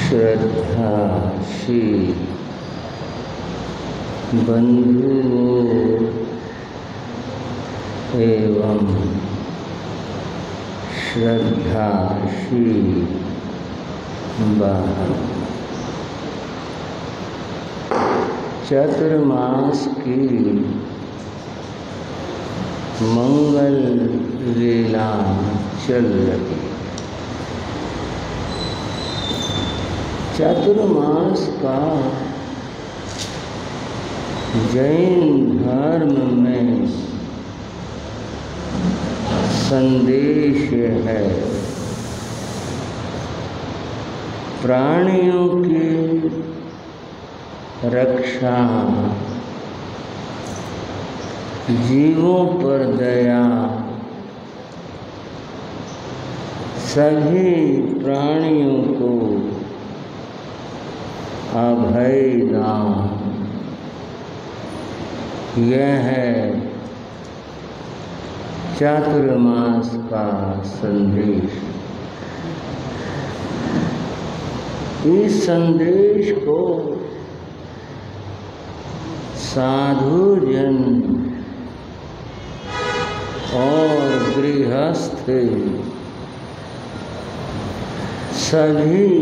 श्रद्धाशील बंधुओं एवं श्रद्धाशील बहन, चातुर्मास की मंगल लीला चल रही। चातुर्मास का जैन धर्म में संदेश है। प्राणियों की रक्षा, जीवों पर दया, सभी प्राणियों को अभय दान, यह है चातुर्मास का संदेश। इस संदेश को साधु जन और गृहस्थ सभी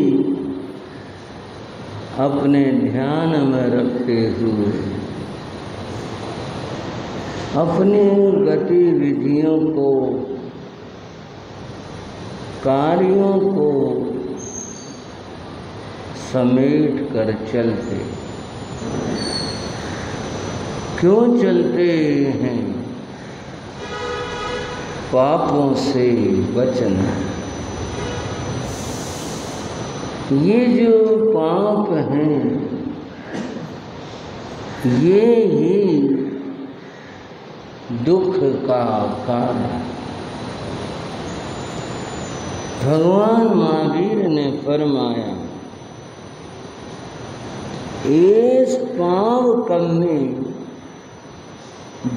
अपने ध्यान में रखते हुए अपनी गतिविधियों को, कार्यों को समेट कर चलते। क्यों चलते हैं? पापों से बचना। ये जो पाप हैं, ये ही दुख का कारण। भगवान महावीर ने फरमाया, एस पाव कम्मे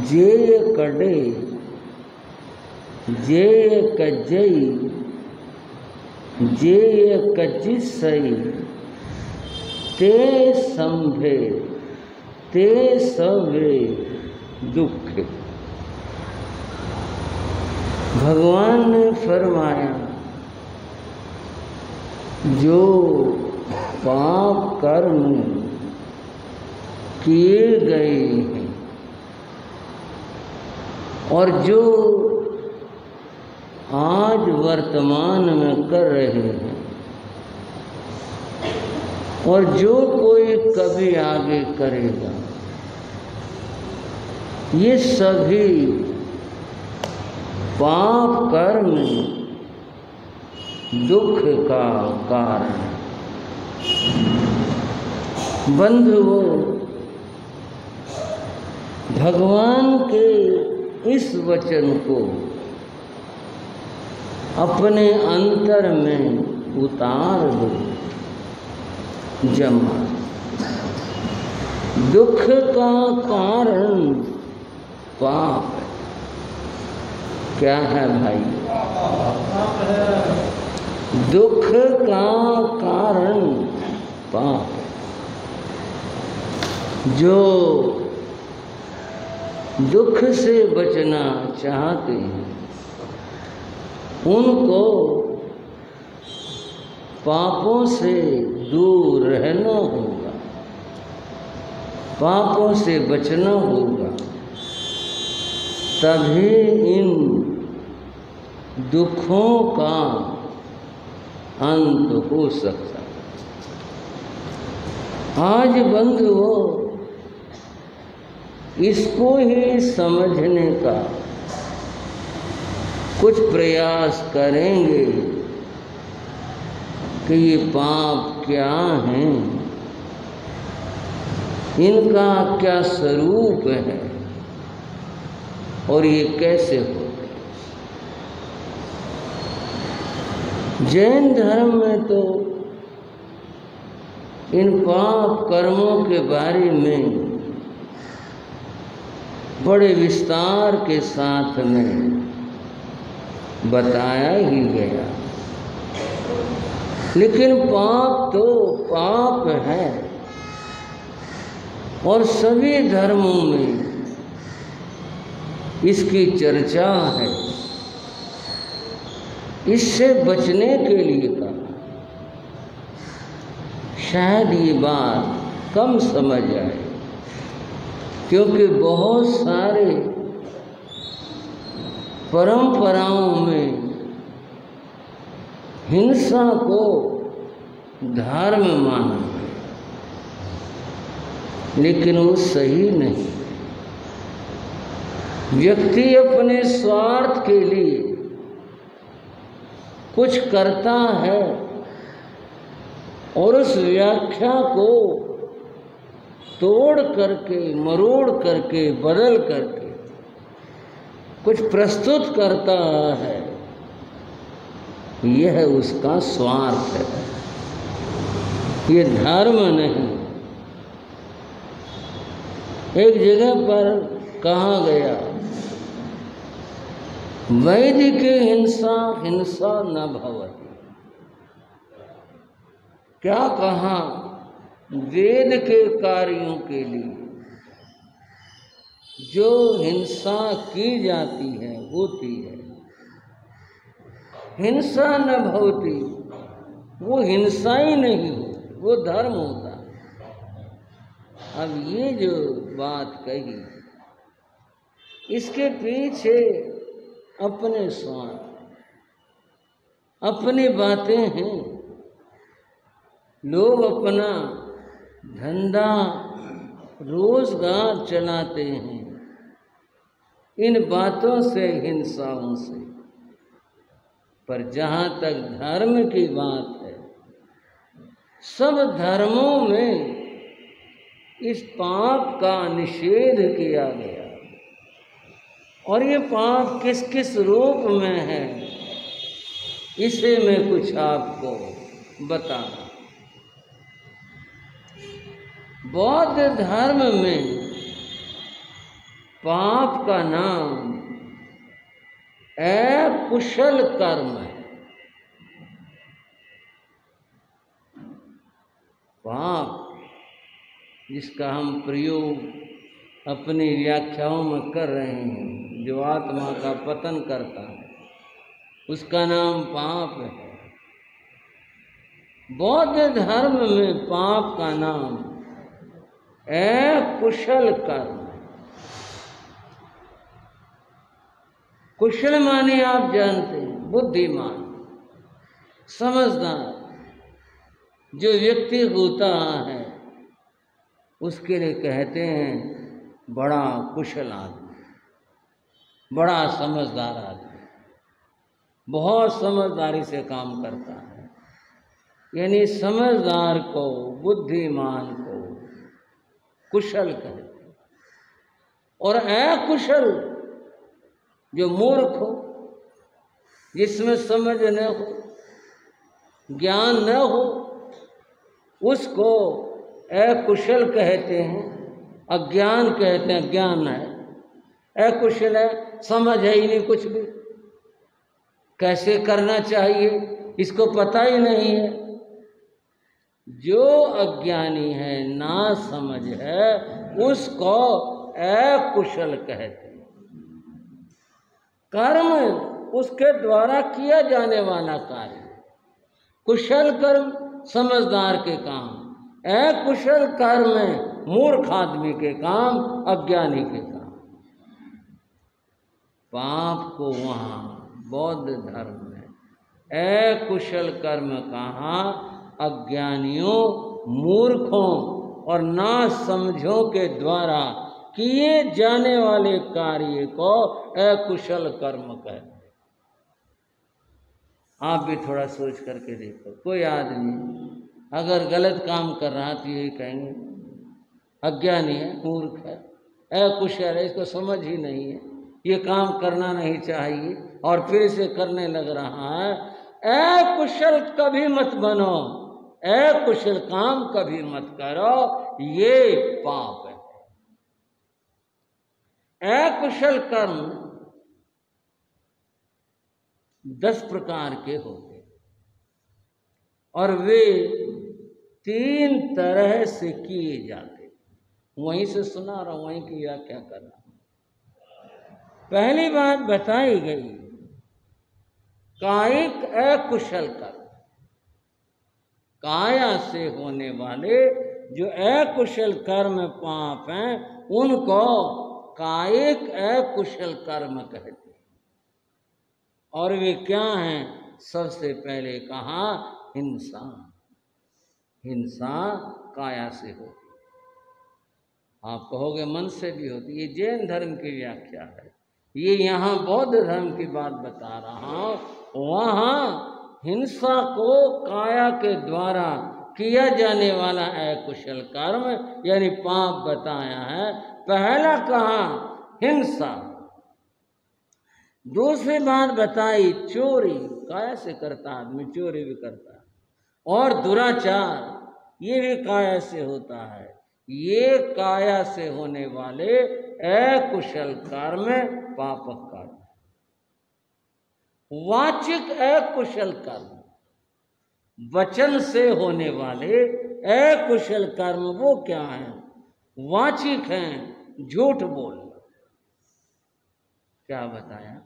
जेय कड़े जेय कजई जेय कजिसई ते संभे ते सवे दुख। भगवान ने फरमाया, जो पाप कर्म किए गए हैं और जो आज वर्तमान में कर रहे हैं और जो कोई कभी आगे करेगा, ये सभी पाप कर्म दुख का कारण। बंधुओं, भगवान के इस वचन को अपने अंतर में उतार दो। जमा दुख का कारण पाप है। क्या है भाई? दुख का कारण पाप। जो दुख से बचना चाहते हैं उनको पापों से दूर रहना होगा, पापों से बचना होगा, तभी इन दुखों का अंत हो सकता है। आज बंधुओं, इसको ही समझने का कुछ प्रयास करेंगे कि ये पाप क्या हैं, इनका क्या स्वरूप है और ये कैसे होते। जैन धर्म में तो इन पाप कर्मों के बारे में बड़े विस्तार के साथ में बताया ही गया। लेकिन पाप तो पाप है और सभी धर्मों में इसकी चर्चा है। इससे बचने के लिए कहा। शायद ये बात कम समझ आए, क्योंकि बहुत सारे परंपराओं में हिंसा को धर्म माना है, लेकिन वो सही नहीं। व्यक्ति अपने स्वार्थ के लिए कुछ करता है और उस व्याख्या को तोड़ करके, मरोड़ करके, बदल करके कुछ प्रस्तुत करता है, यह उसका स्वार्थ है, ये धर्म नहीं। एक जगह पर कहा गया, वैदिक हिंसा हिंसा न भवति। क्या कहा? वेद के कार्यों के लिए जो हिंसा की जाती है, होती है, हिंसा न भवति, वो हिंसा ही नहीं, वो धर्म होता। अब ये जो बात कही, इसके पीछे अपने स्वार्थ, अपनी बातें हैं। लोग अपना धंधा रोजगार चलाते हैं इन बातों से, हिंसाओं से। पर जहाँ तक धर्म की बात है, सब धर्मों में इस पाप का निषेध किया गया। और ये पाप किस किस रूप में है, इसे मैं कुछ आपको बताऊं। बौद्ध धर्म में पाप का नाम अकुशल कर्म है। पाप जिसका हम प्रयोग अपनी व्याख्याओं में कर रहे हैं, जो आत्मा का पतन करता है, उसका नाम पाप है। बौद्ध धर्म में पाप का नाम अकुशल कर्म। कुशल माने आप जानते हैं, बुद्धिमान, समझदार। जो व्यक्ति होता है उसके लिए कहते हैं बड़ा कुशल आदमी, बड़ा समझदार आदमी, बहुत समझदारी से काम करता है। यानी समझदार को, बुद्धिमान को कुशल कहते हैं। और अकुशल जो मूर्ख हो, जिसमें समझ न हो, ज्ञान न हो, उसको अकुशल कहते हैं। अज्ञान कहते हैं, ज्ञान है। अकुशल है, समझ है ही नहीं कुछ भी, कैसे करना चाहिए इसको पता ही नहीं है। जो अज्ञानी है, ना समझ है, उसको अकुशल कहते हैं। कर्म उसके द्वारा किया जाने वाला कार्य। कुशल कर्म समझदार के काम, अकुशल कर्म मूर्ख आदमी के काम, अज्ञानी के काम। पाप को वहाँ बौद्ध धर्म में अकुशल कर्म कहा, अज्ञानियों, मूर्खों और ना समझों के द्वारा किए जाने वाले कार्य को अकुशल कर्म कहते। आप भी थोड़ा सोच करके देखो, कोई आदमी अगर गलत काम कर रहा तो यही कहेंगे अज्ञानी है, मूर्ख है, अकुशल है, इसको समझ ही नहीं है, ये काम करना नहीं चाहिए और फिर इसे करने लग रहा है। अकुशल कभी मत बनो, अकुशल काम कभी मत करो, ये पाप है। अकुशल कर्म 10 प्रकार के होते। और वे 3 तरह से किए जाते। वहीं से सुना रहा हूं, वहीं की व्याख्या कर रहा हूं। पहली बात बताई गई कायिक अकुशल कर्म, काया से होने वाले जो अकुशल कर्म पाप हैं उनको कायिक अकुशल कर्म कहते हैं। और वे क्या हैं? सबसे पहले कहा हिंसा। हिंसा काया से होती, आप कहोगे मन से भी होती। ये जैन धर्म की व्याख्या है, ये यहाँ बौद्ध धर्म की बात बता रहा हूं। वहाँ हिंसा को काया के द्वारा किया जाने वाला अकुशल कर्म यानी पाप बताया है। पहला कहा हिंसा, दूसरी बात बताई चोरी, काया से करता आदमी, चोरी भी करता है, और दुराचार ये भी काया से होता है। ये काया से होने वाले अकुशल कर्म पापक कर्म। वाचिक अकुशल कर्म, वचन से होने वाले अकुशल कर्म वो क्या हैं? वाचिक हैं, झूठ बोलना। क्या बताया?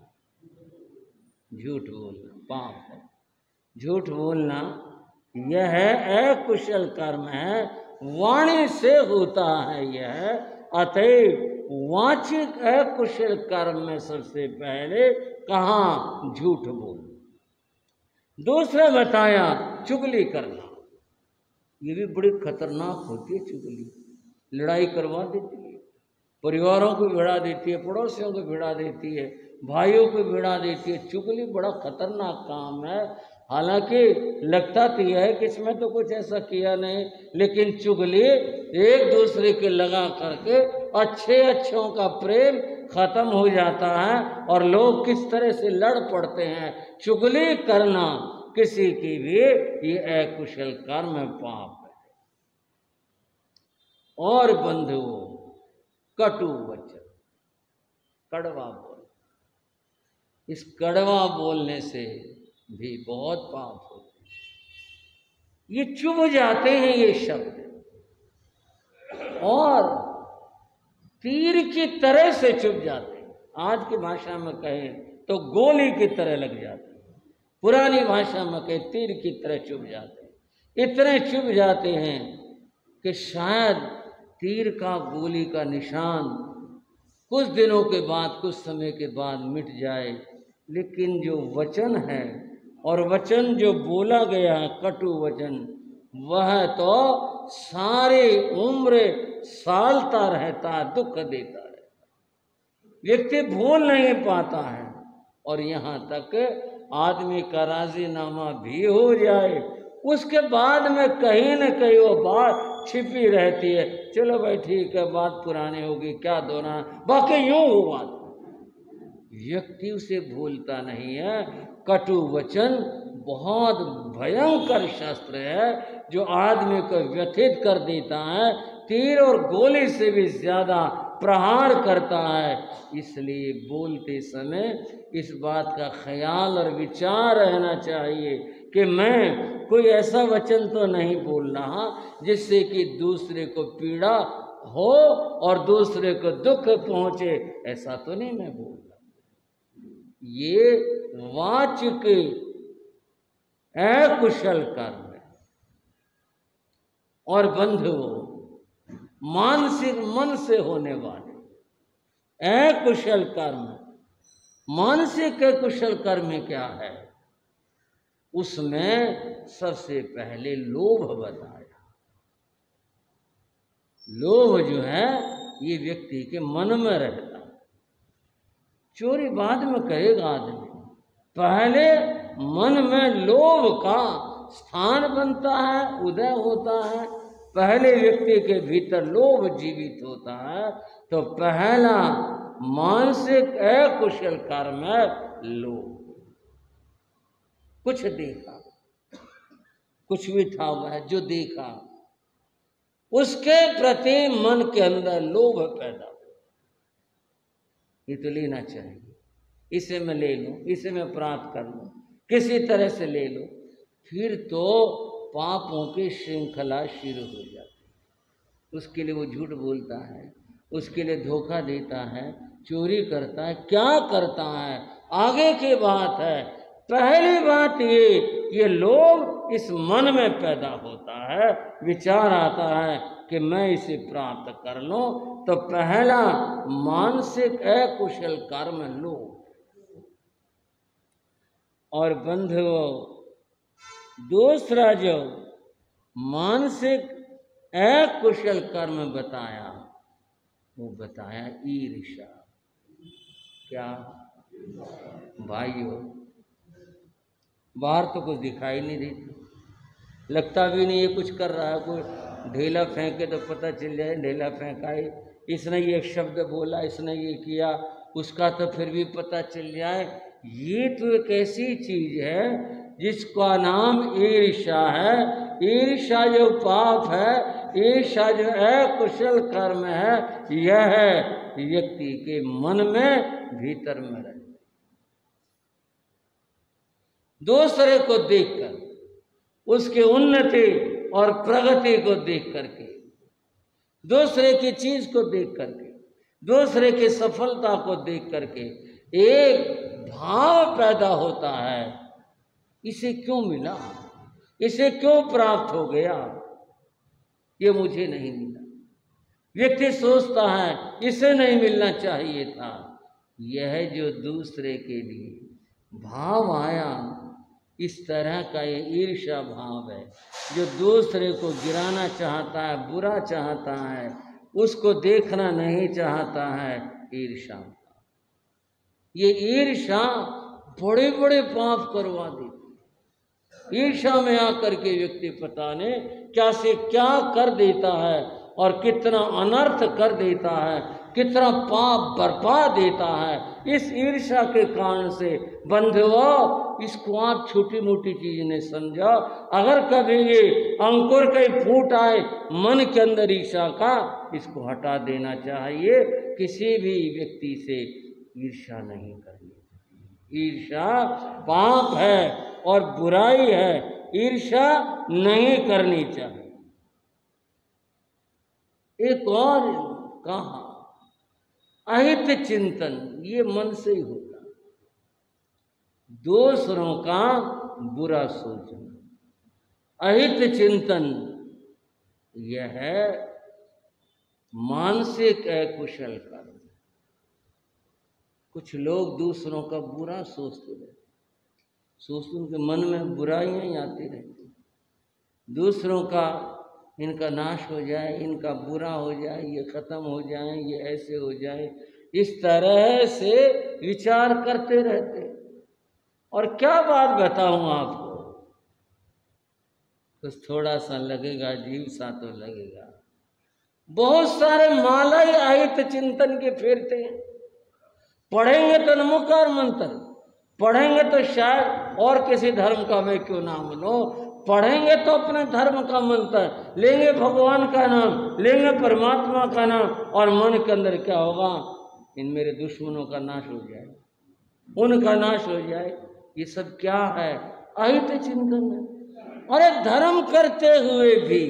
झूठ बोलना पाप है। झूठ बोलना यह अकुशल कर्म है, वाणी से होता है यह। अतएव वाचिक अकुशल कर्म में सबसे पहले कहाँ झूठ बोलना। दूसरा बताया चुगली करना, ये भी बड़ी खतरनाक होती है। चुगली लड़ाई करवा देती है, परिवारों को भिड़ा देती है, पड़ोसियों को भिड़ा देती है, भाइयों को भिड़ा देती है। चुगली बड़ा खतरनाक काम है। हालांकि लगता तो यह है कि इसमें तो कुछ ऐसा किया नहीं, लेकिन चुगली एक दूसरे के लगा करके अच्छे अच्छों का प्रेम खत्म हो जाता है और लोग किस तरह से लड़ पड़ते हैं। चुगली करना किसी की भी ये अकुशल कर्म पाप है। और बंधुओं कटु वचन, कड़वा बोल, इस कड़वा बोलने से भी बहुत पाप होते हैं। ये चुभ जाते हैं ये शब्द, और तीर की तरह से चुभ जाते हैं। आज की भाषा में कहें तो गोली की तरह लग जाते हैं, पुरानी भाषा में कहें तीर की तरह चुभ जाते हैं। इतने चुभ जाते हैं कि शायद तीर का, गोली का निशान कुछ दिनों के बाद, कुछ समय के बाद मिट जाए, लेकिन जो वचन है और वचन जो बोला गया है कटु वचन, वह तो सारी उम्र सालता रहता, दुख देता रहता, व्यक्ति भूल नहीं पाता है। और यहाँ तक आदमी का राजीनामा भी हो जाए, उसके बाद में कहीं न कहीं वो बात छिपी रहती है। चलो भाई ठीक है, बात पुरानी होगी, क्या दोना, बाकी यूं हुआ। व्यक्ति उसे भूलता नहीं है। कटु वचन बहुत भयंकर शस्त्र है जो आदमी को व्यथित कर देता है, तीर और गोली से भी ज्यादा प्रहार करता है। इसलिए बोलते समय इस बात का ख्याल और विचार रहना चाहिए कि मैं कोई ऐसा वचन तो नहीं बोल रहा जिससे कि दूसरे को पीड़ा हो और दूसरे को दुख पहुंचे, ऐसा तो नहीं मैं बोल रहा। ये वाचिक अकुशल कर्म है। और बंधुओं मानसिक, मन से होने वाले अकुशल कर्म, मानसिक अकुशल कर्म क्या है? उसमें सबसे पहले लोभ बताया। लोभ जो है ये व्यक्ति के मन में रहता है। चोरी बाद में करेगा आदमी, पहले मन में लोभ का स्थान बनता है, उदय होता है। पहले व्यक्ति के भीतर लोभ जीवित होता है, तो पहला मानसिक अकुशल कर्म है लोभ। कुछ देखा, कुछ भी था वह जो देखा, उसके प्रति मन के अंदर लोभ पैदा हो। ये तो लेना चाहिए, इसे मैं ले लूं, इसे मैं प्राप्त कर लूं, किसी तरह से ले लूं। फिर तो पापों की श्रृंखला शुरू हो जाती। उसके लिए वो झूठ बोलता है, उसके लिए धोखा देता है, चोरी करता है, क्या करता है, आगे की बात है। पहली बात ये लोभ इस मन में पैदा होता है, विचार आता है कि मैं इसे प्राप्त कर लूं, तो पहला मानसिक अकुशल कर्म लोभ। और बंधुओं, दूसरा जो मानसिक अकुशल कर्म बताया, वो बताया ईर्ष्या। क्या भाइयों, बाहर तो कुछ दिखाई नहीं देती, लगता भी नहीं ये कुछ कर रहा है। कोई ढेला फेंके तो पता चल जाए ढेला फेंका है, इसने ये शब्द बोला, इसने ये किया, उसका तो फिर भी पता चल जाए। ये तो एक ऐसी चीज है जिसका नाम ईर्ष्या है। ईर्ष्या जो पाप है, ईर्ष्या जो अकुशल कर्म है, यह व्यक्ति के मन में भीतर में रहे। दूसरे को देखकर, उसके उन्नति और प्रगति को देख करके, दूसरे की चीज को देख करके, दूसरे की सफलता को देख करके एक भाव पैदा होता है, इसे क्यों मिला, इसे क्यों प्राप्त हो गया, ये मुझे नहीं मिला। व्यक्ति सोचता है इसे नहीं मिलना चाहिए था। यह जो दूसरे के लिए भाव आया, इस तरह का ये ईर्ष्या भाव है, जो दूसरे को गिराना चाहता है, बुरा चाहता है, उसको देखना नहीं चाहता है, ईर्ष्या। ये ईर्ष्या बड़े बड़े पाप करवा देती। ईर्ष्या में आकर के व्यक्ति पता नहीं क्या से क्या कर देता है और कितना अनर्थ कर देता है, कितना पाप बरपा देता है इस ईर्ष्या के कारण से। बंधुओं, इसको आप छोटी मोटी चीज ने समझा। अगर कभी ये अंकुर कहीं फूट आए मन के अंदर ईर्ष्या का, इसको हटा देना चाहिए। किसी भी व्यक्ति से ईर्ष्या नहीं करनी चाहिए। ईर्ष्या पाप है और बुराई है, ईर्ष्या नहीं करनी चाहिए। एक और कहा, अहित चिंतन, ये मन से ही होता। दूसरों का बुरा सोचना, अहित चिंतन, यह है मानसिक अकुशल कर्म। कुछ लोग दूसरों का बुरा सोचते रहते, सोचते उनके मन में बुराइयां ही आती रहती। दूसरों का, इनका नाश हो जाए, इनका बुरा हो जाए, ये खत्म हो जाए, ये ऐसे हो जाए, इस तरह से विचार करते रहते। और क्या बात बताऊं आपको, कुछ थोड़ा सा लगेगा, अजीब सा तो लगेगा। बहुत सारे माला ही अहित चिंतन के फेरते हैं। पढ़ेंगे तो नमोकार मंत्र, पढ़ेंगे तो शायद और किसी धर्म का मैं क्यों नाम लो, पढ़ेंगे तो अपने धर्म का मंत्र लेंगे, भगवान का नाम लेंगे, परमात्मा का नाम, और मन के अंदर क्या होगा, इन मेरे दुश्मनों का नाश हो जाए, उनका नाश हो जाए। ये सब क्या है, अहित चिंतन है। और धर्म करते हुए भी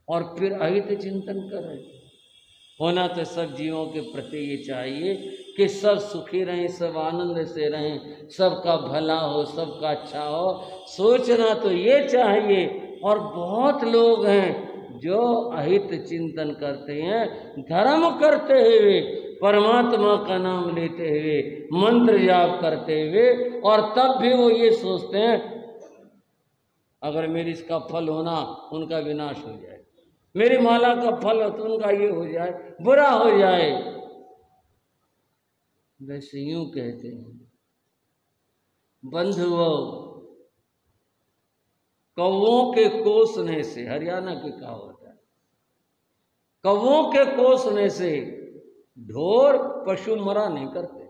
और फिर अहित चिंतन कर रहे। होना तो सब जीवों के प्रति ये चाहिए कि सब सुखी रहें, सब आनंद से रहें, सबका भला हो, सबका अच्छा हो, सोचना तो ये चाहिए। और बहुत लोग हैं जो अहित चिंतन करते हैं, धर्म करते हुए, परमात्मा का नाम लेते हुए, मंत्र जाप करते हुए, और तब भी वो ये सोचते हैं अगर मेरी इसका फल होना उनका विनाश हो जाए, मेरी माला का फल हो तो उनका ये हो जाए, बुरा हो जाए। वैसे यूं कहते हैं बंधुओं, कौवों के कोसने से, हरियाणा की कहावत है, कौवों के कोसने से ढोर पशु मरा नहीं करते।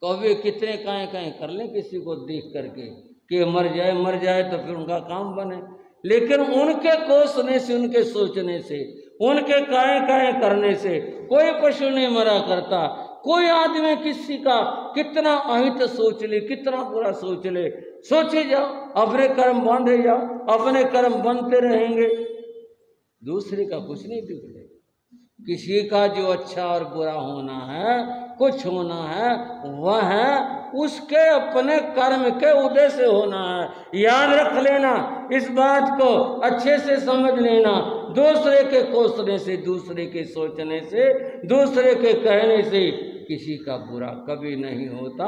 कौवे कितने काए काए कर ले किसी को देख करके कि मर जाए तो फिर उनका काम बने, लेकिन उनके कोसने से, उनके सोचने से, उनके काए काए करने से कोई पशु नहीं मरा करता। कोई आदमी किसी का कितना अहित सोच ले, कितना बुरा सोच ले, सोचे जाओ, अपने कर्म बांधे जाओ, अपने कर्म बनते रहेंगे, दूसरे का कुछ नहीं बिगड़ेगा। किसी का जो अच्छा और बुरा होना है, कुछ होना है, वह है उसके अपने कर्म के उदय से होना है। याद रख लेना, इस बात को अच्छे से समझ लेना। दूसरे के कोसने से, दूसरे के सोचने से, दूसरे के कहने से किसी का बुरा कभी नहीं होता।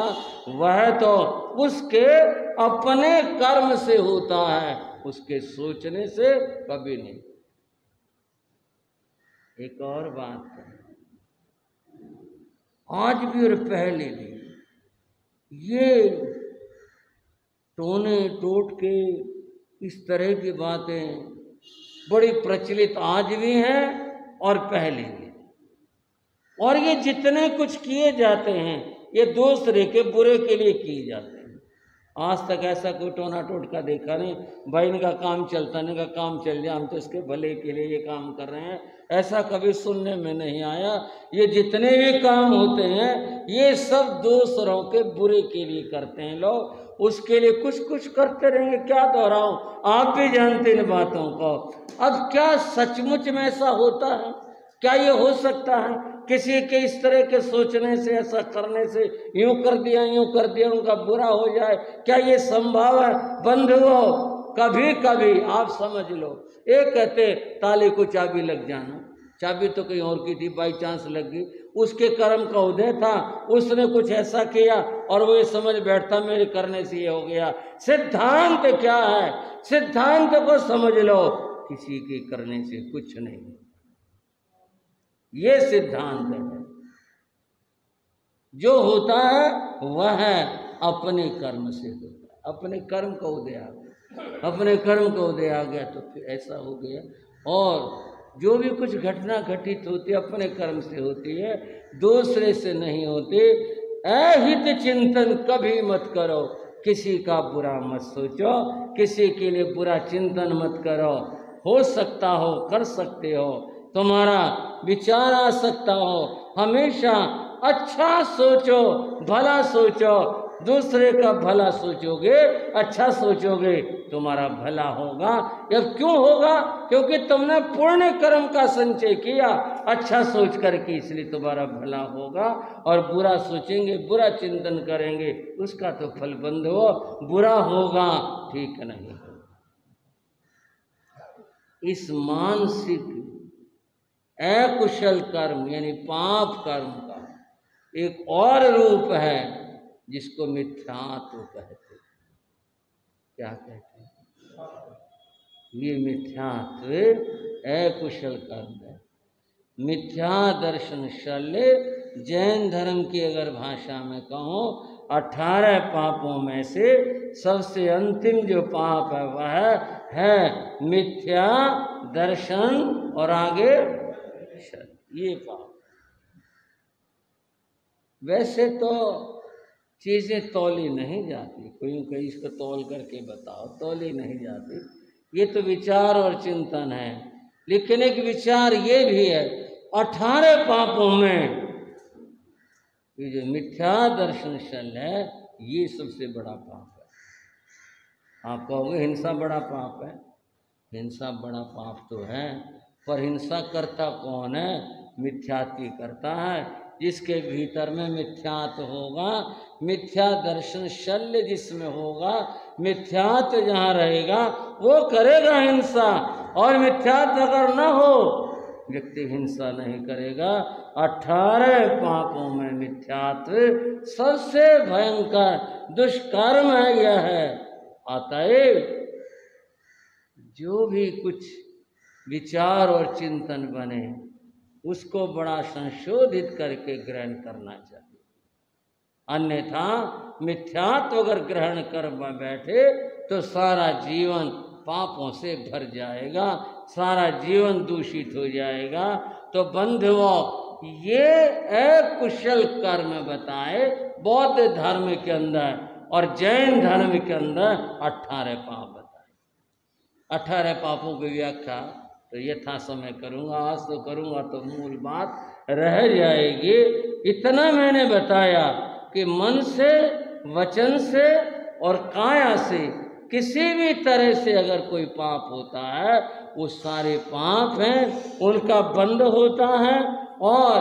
वह तो उसके अपने कर्म से होता है, उसके सोचने से कभी नहीं। एक और बात है, आज भी और पहले भी ये टोने टोटके इस तरह की बातें बड़ी प्रचलित आज भी हैं और पहले भी। और ये जितने कुछ किए जाते हैं ये दूसरे के बुरे के लिए किए जाते हैं। आज तक ऐसा कोई टोना टोटका देखा नहीं, भाई इनका काम चलता, इनका काम चल जाए, हम तो इसके भले के लिए ये काम कर रहे हैं, ऐसा कभी सुनने में नहीं आया। ये जितने भी काम होते हैं ये सब दूसरों के बुरे के लिए करते हैं लोग, उसके लिए कुछ कुछ करते रहेंगे। क्या दोहराऊं, आप भी जानते इन बातों को। अब क्या सचमुच में ऐसा होता है? क्या ये हो सकता है किसी के इस तरह के सोचने से, ऐसा करने से, यूं कर दिया उनका बुरा हो जाए? क्या ये संभव है? बंधुओं, कभी कभी आप समझ लो, एक कहते ताले को चाबी लग जाना, चाबी तो कहीं और की थी, बाई चांस लग गई, उसके कर्म का उदय था, उसने कुछ ऐसा किया और वो ये समझ बैठता मेरे करने से ये हो गया। सिद्धांत क्या है? सिद्धांत को समझ लो, किसी के करने से कुछ नहीं, ये सिद्धांत है। जो होता है वह अपने कर्म से होता है। अपने कर्म का उदय आ गया, अपने कर्म का उदय आ गया तो फिर ऐसा हो गया। और जो भी कुछ घटना घटित होती है अपने कर्म से होती है, दूसरे से नहीं होती। अहित चिंतन कभी मत करो, किसी का बुरा मत सोचो, किसी के लिए बुरा चिंतन मत करो। हो सकता हो, कर सकते हो, तुम्हारा विचार आ सकता हो, हमेशा अच्छा सोचो, भला सोचो, दूसरे का भला सोचोगे, अच्छा सोचोगे, तुम्हारा भला होगा। अब क्यों होगा? क्योंकि तुमने पुण्य कर्म का संचय किया अच्छा सोच करके, इसलिए तुम्हारा भला होगा। और बुरा सोचेंगे, बुरा चिंतन करेंगे, उसका तो फल बंद हो, बुरा होगा, ठीक नहीं। इस मानसिक अकुशल कर्म यानी पाप कर्म का एक और रूप है जिसको मिथ्यात्व कहते हैं। क्या कहते हैं? ये मिथ्यात्व अकुशल कर्म है। मिथ्या दर्शन शल्य, जैन धर्म की अगर भाषा में कहूँ, 18 पापों में से सबसे अंतिम जो पाप है वह है मिथ्या दर्शन और आगे ये पाप। वैसे तो चीजें तौली नहीं जाती, कोई कहीं इसको तौल करके बताओ, तौली नहीं जाती। ये तो विचार और चिंतन है। लेकिन एक विचार ये भी है, 18 पापों में ये जो मिथ्या दर्शन शल है ये सबसे बड़ा पाप है। आप कहोगे हिंसा बड़ा पाप है, हिंसा बड़ा पाप तो है, पर हिंसा करता कौन है? मिथ्यात्व करता है। जिसके भीतर में मिथ्यात्व होगा, मिथ्या दर्शन शल्य जिसमें होगा, मिथ्यात्व जहाँ रहेगा वो करेगा हिंसा। और मिथ्यात्व अगर न हो, व्यक्ति हिंसा नहीं करेगा। 18 पापों में मिथ्यात्व सबसे भयंकर दुष्कर्म है। यह है अतएव जो भी कुछ विचार और चिंतन बने उसको बड़ा संशोधित करके ग्रहण करना चाहिए। अन्यथा मिथ्यात्व अगर ग्रहण कर बैठे तो सारा जीवन पापों से भर जाएगा, सारा जीवन दूषित हो जाएगा। तो बंधुओं, ये अकुशल कर्म बताए बौद्ध धर्म के अंदर और जैन धर्म के अंदर 18 पाप बताए। 18 पापों की व्याख्या तो यथा समय करूँगा, आज तो करूँगा तो मूल बात रह जाएगी। इतना मैंने बताया कि मन से, वचन से और काया से किसी भी तरह से अगर कोई पाप होता है, वो सारे पाप हैं, उनका बंद होता है। और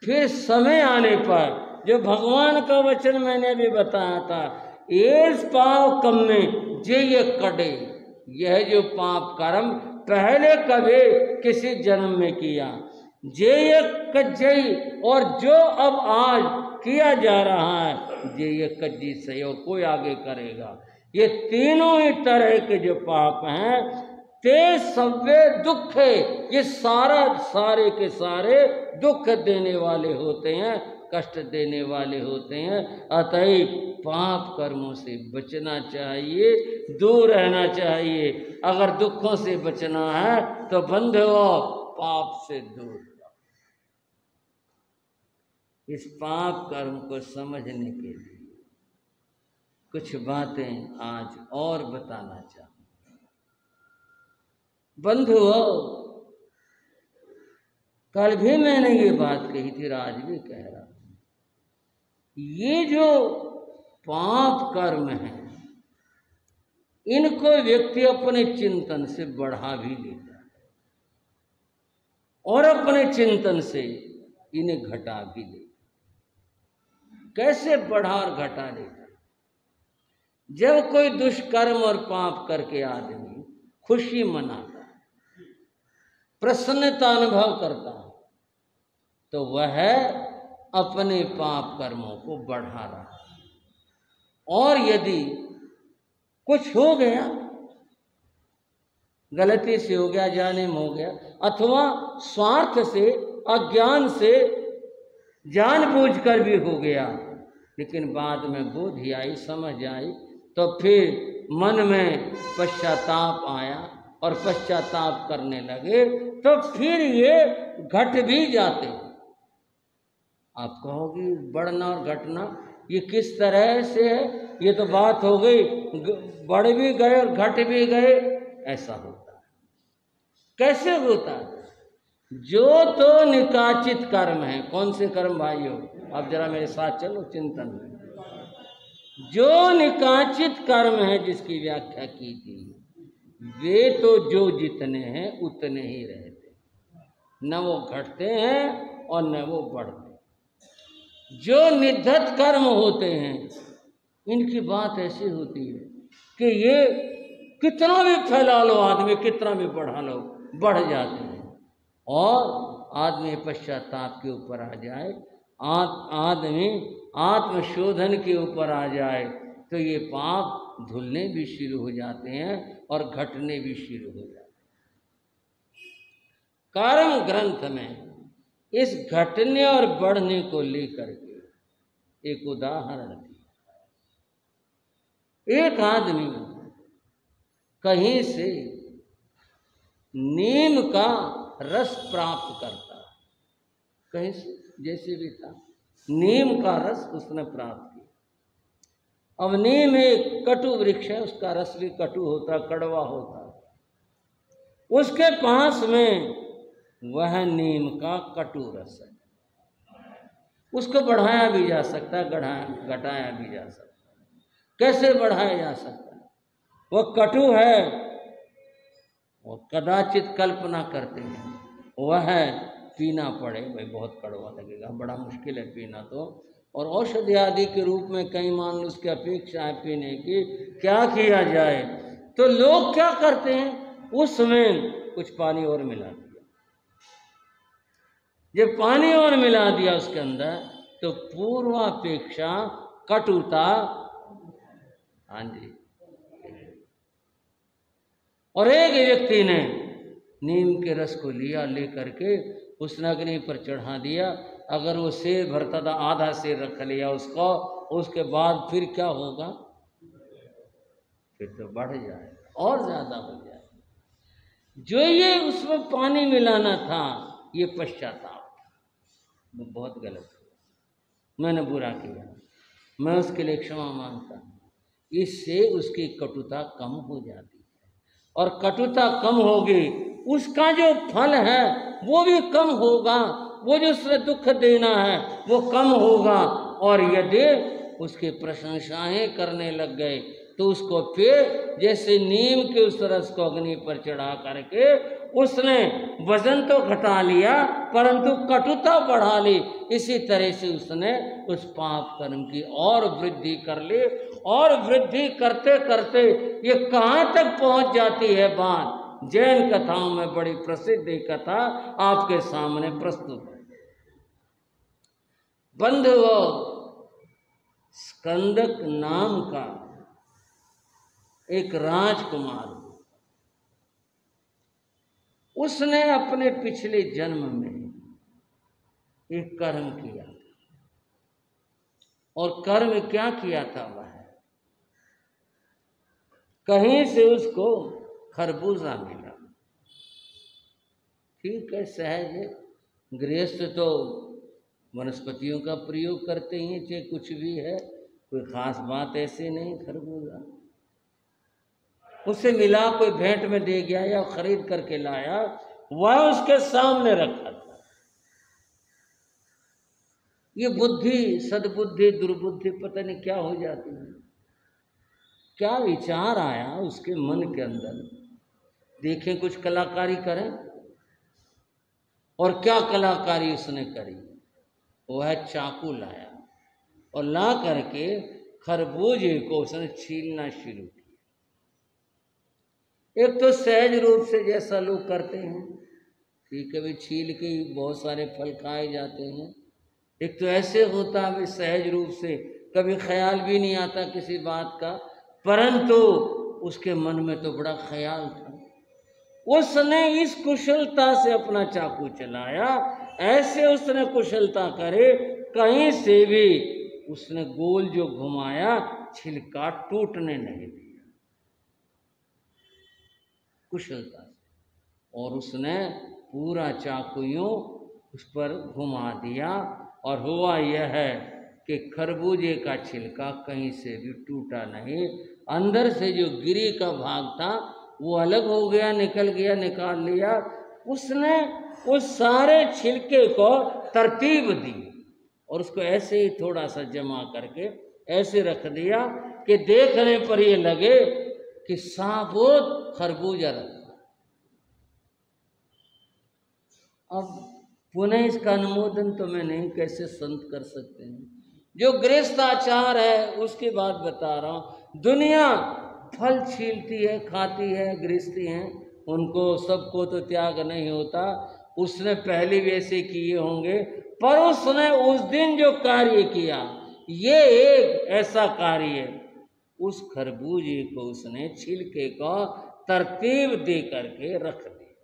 फिर समय आने पर, जो भगवान का वचन मैंने अभी बताया था, एस पाप कम में जे ये कटे, यह जो पाप कर्म पहले कभी किसी जन्म में किया, जे ये कज्जई, और जो अब आज किया जा रहा है, जे ये कज्जी से और कोई आगे करेगा, ये तीनों ही तरह के जो पाप हैं, ते सव्वे दुख है, ये सारे के सारे दुख देने वाले होते हैं, कष्ट देने वाले होते हैं। अतएव पाप कर्मों से बचना चाहिए, दूर रहना चाहिए। अगर दुखों से बचना है तो बंधुओं पाप से दूर रहो। इस पाप कर्म को समझने के लिए कुछ बातें आज और बताना चाहूँ। बंधुओं, कल भी मैंने ये बात कही थी, आज भी कह रहा हूं, ये जो पाप कर्म है, इनको व्यक्ति अपने चिंतन से बढ़ा भी लेता है और अपने चिंतन से इन्हें घटा भी लेता। कैसे बढ़ा और घटा लेता? जब कोई दुष्कर्म और पाप करके आदमी खुशी मनाता है, प्रसन्नता अनुभव करता है, तो वह अपने पाप कर्मों को बढ़ा रहा है। और यदि कुछ हो गया, गलती से हो गया, जाने में हो गया, अथवा स्वार्थ से, अज्ञान से, जानबूझकर भी हो गया, लेकिन बाद में बुद्धि आई, समझ आई, तो फिर मन में पश्चाताप आया और पश्चाताप करने लगे, तो फिर ये घट भी जाते। आप कहोगे बढ़ना और घटना ये किस तरह से है? ये तो बात हो गई, बढ़ भी गए और घट भी गए, ऐसा होता है। कैसे होता है? जो तो निकाचित कर्म है। कौन से कर्म भाइयों? अब जरा मेरे साथ चलो चिंतन में। जो निकाचित कर्म है जिसकी व्याख्या की थी, वे तो जो जितने हैं उतने ही रहते, न वो घटते हैं और न वो बढ़ते। जो निधत कर्म होते हैं, इनकी बात ऐसी होती है कि ये कितना भी फैला लो आदमी, कितना भी बढ़ा लो, बढ़ जाते हैं। और आदमी पश्चाताप के ऊपर आ जाए, आदमी आत्मशोधन के ऊपर आ जाए, तो ये पाप धुलने भी शुरू हो जाते हैं और घटने भी शुरू हो जाते हैं। कर्म ग्रंथ में इस घटने और बढ़ने को लेकर के एक उदाहरण दिया। एक आदमी कहीं से नीम का रस प्राप्त करता है, कहीं से जैसे भी था, नीम का रस उसने प्राप्त किया। अब नीम एक कटु वृक्ष है, उसका रस भी कटु होता, कड़वा होता। उसके पास में वह नीम का कटु रस है, उसको बढ़ाया भी जा सकता है, घटाया भी जा सकता है। कैसे बढ़ाया जा सकता है? वह कटु है, वो कदाचित कल्पना करते हैं वह पीना पड़े, भाई बहुत कड़वा लगेगा, बड़ा मुश्किल है पीना तो, और औषधि आदि के रूप में कहीं मान लो उसकी अपेक्षा है पीने की, क्या किया जाए? तो लोग क्या करते हैं, उसमें कुछ पानी और मिला दिया। जब पानी और मिला दिया उसके अंदर, तो पूर्वापेक्षा कटुता, हाँ जी। और एक व्यक्ति ने नीम के रस को लिया, लेकर के उसने अग्नि पर चढ़ा दिया। अगर वो सेर भरता था, आधा सेर रख लिया उसको, उसके बाद फिर क्या होगा? फिर तो बढ़ जाएगा और ज्यादा हो जाएगा। जो ये उसमें पानी मिलाना था, ये पश्चाताप, वो बहुत गलत हुआ, मैंने बुरा किया, मैं उसके लिए क्षमा मांगता हूँ। इससे उसकी कटुता कम हो जाती है, और कटुता कम होगी, उसका जो फल है वो भी कम होगा, वो जो उसने दुख देना है वो कम होगा। और यदि उसकी प्रशंसाएं करने लग गए। तो उसको फिर जैसे नीम के उस रस को अग्नि पर चढ़ा करके उसने वजन तो घटा लिया परंतु कटुता बढ़ा ली। इसी तरह से उसने उस पाप कर्म की और वृद्धि कर ली, और वृद्धि करते करते ये कहाँ तक पहुंच जाती है बात। जैन कथाओं में बड़ी प्रसिद्ध एक कथा आपके सामने प्रस्तुत है। बंधुओं, स्कंदक नाम का एक राजकुमार, उसने अपने पिछले जन्म में एक कर्म किया था। और कर्म क्या किया था? वह कहीं से उसको खरबूजा मिला। ठीक है, सहज है, गृहस्थ तो वनस्पतियों का प्रयोग करते ही, चाहे कुछ भी है, कोई खास बात ऐसी नहीं। खरबूजा उसे मिला, कोई भेंट में दे गया या खरीद करके लाया, वह उसके सामने रखा था। ये बुद्धि, सद्बुद्धि, दुर्बुद्धि पता नहीं क्या हो जाती है। क्या विचार आया उसके मन के अंदर, देखें कुछ कलाकारी करें। और क्या कलाकारी उसने करी? वह चाकू लाया और ला करके खरबूजे को उसने छीलना शुरू किया। एक तो सहज रूप से जैसा लोग करते हैं कि कभी छील के बहुत सारे फल खाए जाते हैं, एक तो ऐसे होता है सहज रूप से, कभी ख्याल भी नहीं आता किसी बात का, परंतु उसके मन में तो बड़ा ख्याल था। उसने इस कुशलता से अपना चाकू चलाया, ऐसे उसने कुशलता करे, कहीं से भी उसने गोल जो घुमाया छिलका टूटने नहीं दिया, कुशलता से। और उसने पूरा चाकू यूं उस पर घुमा दिया, और हुआ यह है कि खरबूजे का छिलका कहीं से भी टूटा नहीं। अंदर से जो गिरी का भाग था वो अलग हो गया, निकल गया, निकाल लिया। उसने उस सारे छिलके को तरतीब दी और उसको ऐसे ही थोड़ा सा जमा करके ऐसे रख दिया कि देखने पर ये लगे कि साबुत खरबूजा रखा। अब पुनः इसका अनुमोदन तो मैं नहीं, कैसे संत कर सकते हैं। जो गृहस्थ आचार है उसकी बात बता रहा हूँ। दुनिया फल छीलती है, खाती है, गृहस्थी हैं, उनको सबको तो त्याग नहीं होता। उसने पहले भी ऐसे किए होंगे, पर उसने उस दिन जो कार्य किया, ये एक ऐसा कार्य है। उस खरबूजे को उसने छिलके को तरतीब दे करके रख दिया।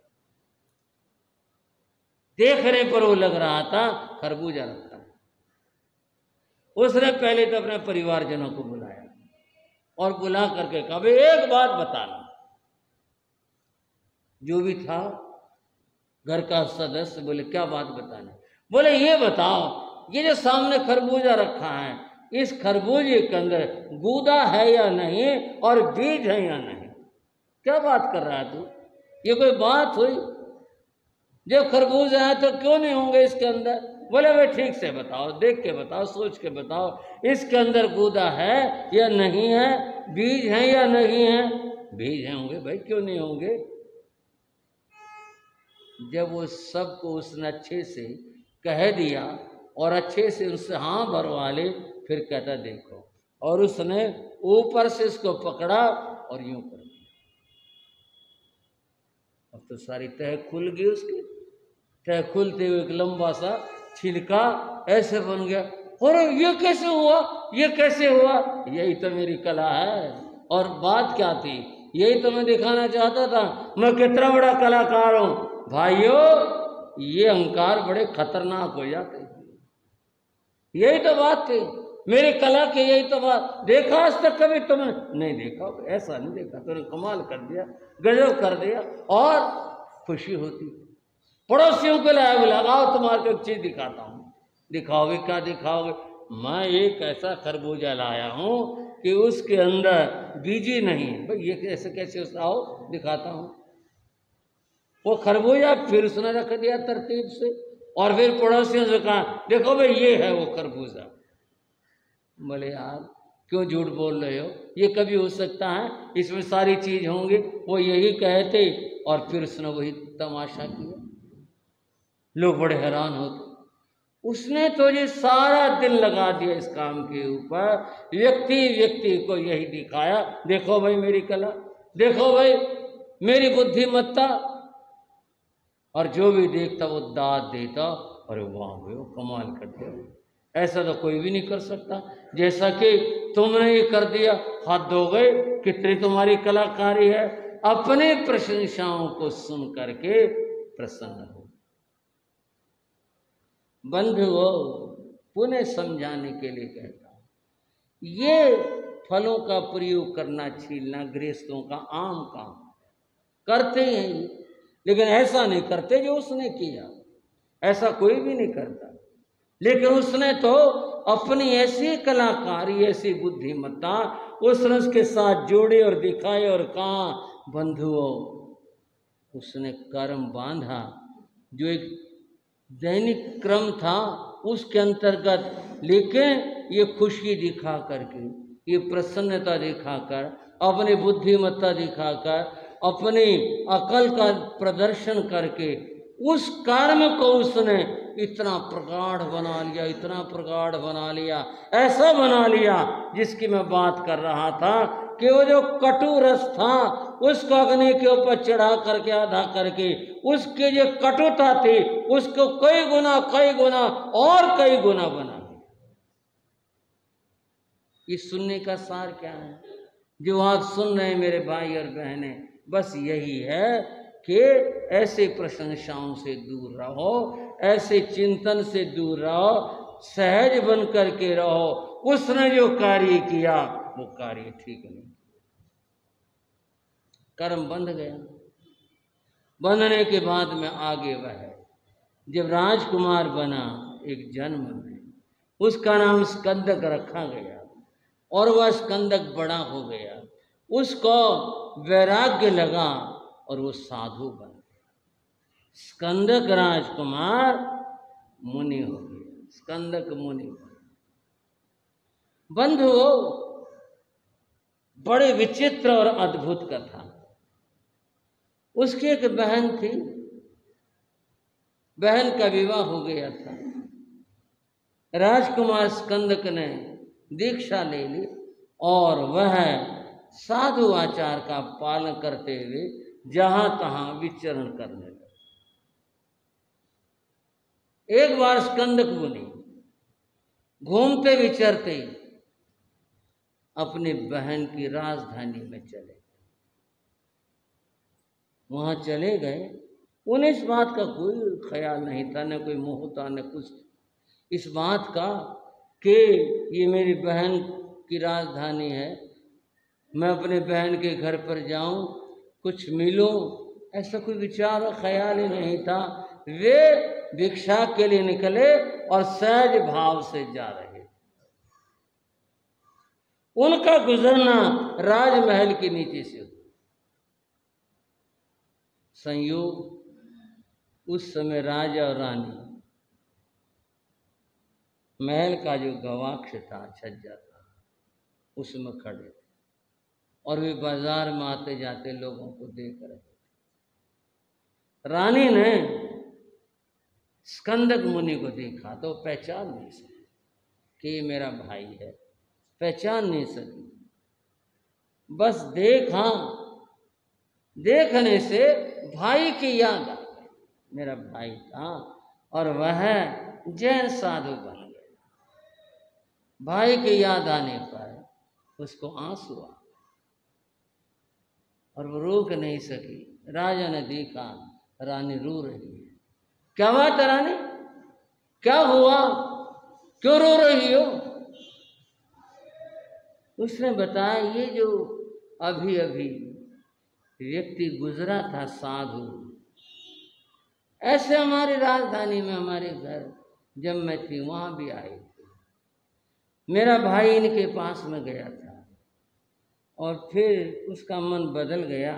देखने पर वो लग रहा था खरबूजा रखा है। उसने पहले तो अपने परिवारजनों को बुलाया और बुला करके कहा, भाई एक बात बताना। जो भी था घर का सदस्य बोले, क्या बात बताना? बोले ये बताओ, ये जो सामने खरबूजा रखा है, इस खरबूजे के अंदर गूदा है या नहीं, और बीज है या नहीं? क्या बात कर रहा है तू? ये कोई बात हुई? जब खरबूजा है तो क्यों नहीं होंगे इसके अंदर? बोले भाई ठीक से बताओ, देख के बताओ, सोच के बताओ, इसके अंदर गूदा है या नहीं है, बीज है या नहीं है? बीज है होंगे भाई, क्यों नहीं होंगे? जब वो सबको उसने अच्छे से कह दिया और अच्छे से उससे हाँ भरवा ले, फिर कहता देखो, और उसने ऊपर से इसको पकड़ा और यूं कर दिया। अब तो सारी तह खुल गई उसकी। तह खुलते हुए एक लंबा सा छिलका ऐसे बन गया। और ये कैसे हुआ, ये कैसे हुआ? यही तो मेरी कला है। और बात क्या थी, यही तो मैं दिखाना चाहता था, मैं कितना बड़ा कलाकार हूं। भाइयों, ये अहंकार बड़े खतरनाक हो जाते हैं। यही तो बात थी मेरी कला की, यही तो बात। देखा आज तक कभी तुमने? नहीं देखा, ऐसा नहीं देखा। तुमने कमाल कर दिया, गजब कर दिया। और खुशी होती। पड़ोसियों को लाया, लगाओ तुम्हारे को एक चीज दिखाता हूँ। दिखाओगे? क्या दिखाओगे? मैं एक ऐसा खरबूजा लाया हूँ कि उसके अंदर बीजी नहीं है। भाई ये कैसे कैसे? आओ दिखाता हूँ। वो खरबूजा फिर उसने रख दिया तरतीब से, और फिर पड़ोसियों से कहा देखो भाई ये है वो खरबूजा। बोले यार क्यों झूठ बोल रहे हो, ये कभी हो सकता है, इसमें सारी चीज होंगे। वो यही कहते और फिर उसने वही तमाशा किया। लोग बड़े हैरान होते। उसने तो ये सारा दिन लगा दिया इस काम के ऊपर, व्यक्ति व्यक्ति को यही दिखाया, देखो भाई मेरी कला, देखो भाई मेरी बुद्धिमत्ता। और जो भी देखता वो दाद देता, अरे वाह भाई वो कमाल करते हो, ऐसा तो कोई भी नहीं कर सकता जैसा कि तुमने ये कर दिया, हाथ धो गए, कितनी तुम्हारी कलाकारी है। अपने प्रशंसाओं को सुन करके प्रसन्न हो। बंधुओं, पुनः समझाने के लिए कहता हूं, ये फलों का प्रयोग करना, छीलना गृहस्थों का आम काम करते हैं, लेकिन ऐसा नहीं करते जो उसने किया, ऐसा कोई भी नहीं करता। लेकिन उसने तो अपनी ऐसी कलाकारी, ऐसी बुद्धिमत्ता उसने उसके साथ जोड़े और दिखाए और कहा, बंधुओं उसने कर्म बांधा जो एक दैनिक क्रम था उसके अंतर्गत, लेकिन ये खुशी दिखा करके, ये प्रसन्नता दिखाकर, अपनी बुद्धिमत्ता दिखाकर, अपनी अकल का प्रदर्शन करके उस कर्म को उसने इतना प्रगाढ़ बना लिया, इतना प्रगाढ़ बना लिया, ऐसा बना लिया जिसकी मैं बात कर रहा था कि वो जो कटु रस था उसको अग्नि के ऊपर चढ़ा करके, आधा करके, उसके जो कटुता थी उसको कई गुना और कई गुना बना दिया। इस सुनने का सार क्या है जो आप सुन रहे हैं मेरे भाई और बहनें? बस यही है कि ऐसे प्रशंसाओं से दूर रहो, ऐसे चिंतन से दूर रहो, सहज बन करके रहो। उसने जो कार्य किया वो कार्य ठीक नहीं, कर्म बंध गया। बंधने के बाद में आगे वह जब राजकुमार बना एक जन्म में, उसका नाम स्कंदक रखा गया और वह स्कंदक बड़ा हो गया, उसको वैराग्य लगा और वो साधु बन गया। स्कंदक राजकुमार मुनि हो गया, स्कंदक मुनि बन। बंधुओं, बड़े विचित्र और अद्भुत कथा। उसकी एक बहन थी, बहन का विवाह हो गया था। राजकुमार स्कंदक ने दीक्षा ले ली और वह साधु आचार का पालन करते हुए जहां तहां विचरण करने लगे। एक बार स्कंदक मुनि घूमते विचरते अपनी बहन की राजधानी में चले, वहां चले गए। उन्हें इस बात का कोई ख्याल नहीं था, न कोई मोह था, न कुछ इस बात का कि ये मेरी बहन की राजधानी है, मैं अपने बहन के घर पर जाऊं, कुछ मिलूं, ऐसा कोई विचार और ख्याल ही नहीं था। वे भिक्षा के लिए निकले और सहज भाव से जा रहे। उनका गुजरना राजमहल के नीचे से हुआ। संयोग उस समय राजा और रानी महल का जो गवाक्ष था, छज्जा था, उसमें खड़े थे और वे बाजार में आते जाते लोगों को देख रहे थे। रानी ने स्कंदक मुनि को देखा तो पहचान नहीं सकी कि ये मेरा भाई है, पहचान नहीं सकी। बस देखा, देखने से भाई की याद आ गई, मेरा भाई था और वह जैन साधु बन गया। भाई की याद आने पर उसको आंसू आ और वो रोक नहीं सकी। राजा ने देखा रानी रो रही है। क्या बात है रानी, क्या हुआ, क्यों रो रही हो? उसने बताया, ये जो अभी अभी व्यक्ति गुजरा था साधु, ऐसे हमारी राजधानी में हमारे घर जब मैं थी वहां भी आई थी। मेरा भाई इनके पास में गया था और फिर उसका मन बदल गया,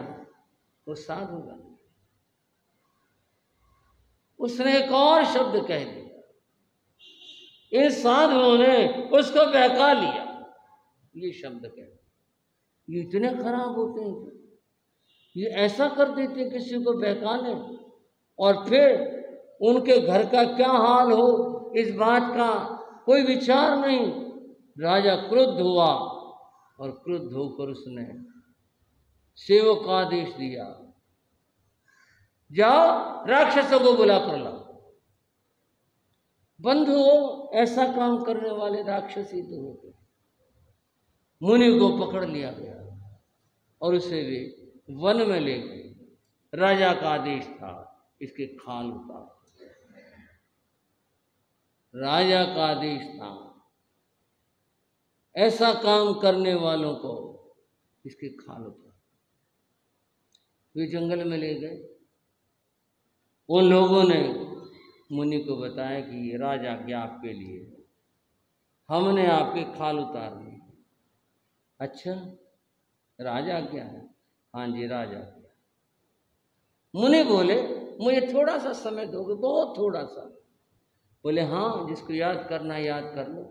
वो साधु बन गया। उसने एक और शब्द कह दिया, इन साधुओं ने उसको बहका लिया। ये शब्द कहते, ये इतने खराब होते हैं, ये ऐसा कर देते हैं किसी को बहका ले, और फिर उनके घर का क्या हाल हो इस बात का कोई विचार नहीं। राजा क्रुद्ध हुआ और क्रुद्ध होकर उसने सेवक का आदेश दिया, जाओ राक्षसों को बुला कर लाओ। बंधुओं, ऐसा काम करने वाले राक्षस ही तो होते। मुनि को पकड़ लिया गया और उसे भी वन में ले गए। राजा का आदेश था इसके खाल उतार। राजा का आदेश था ऐसा काम करने वालों को इसके खाल उतार। वे जंगल में ले गए। उन लोगों ने मुनि को बताया कि ये राजा के आपके लिए, हमने आपके खाल उतार दी। अच्छा, राजा क्या है? हाँ जी, राजा क्या। मुनि बोले, मुझे थोड़ा सा समय दोगे? बहुत थोड़ा सा। बोले हाँ, जिसको याद करना याद कर लो।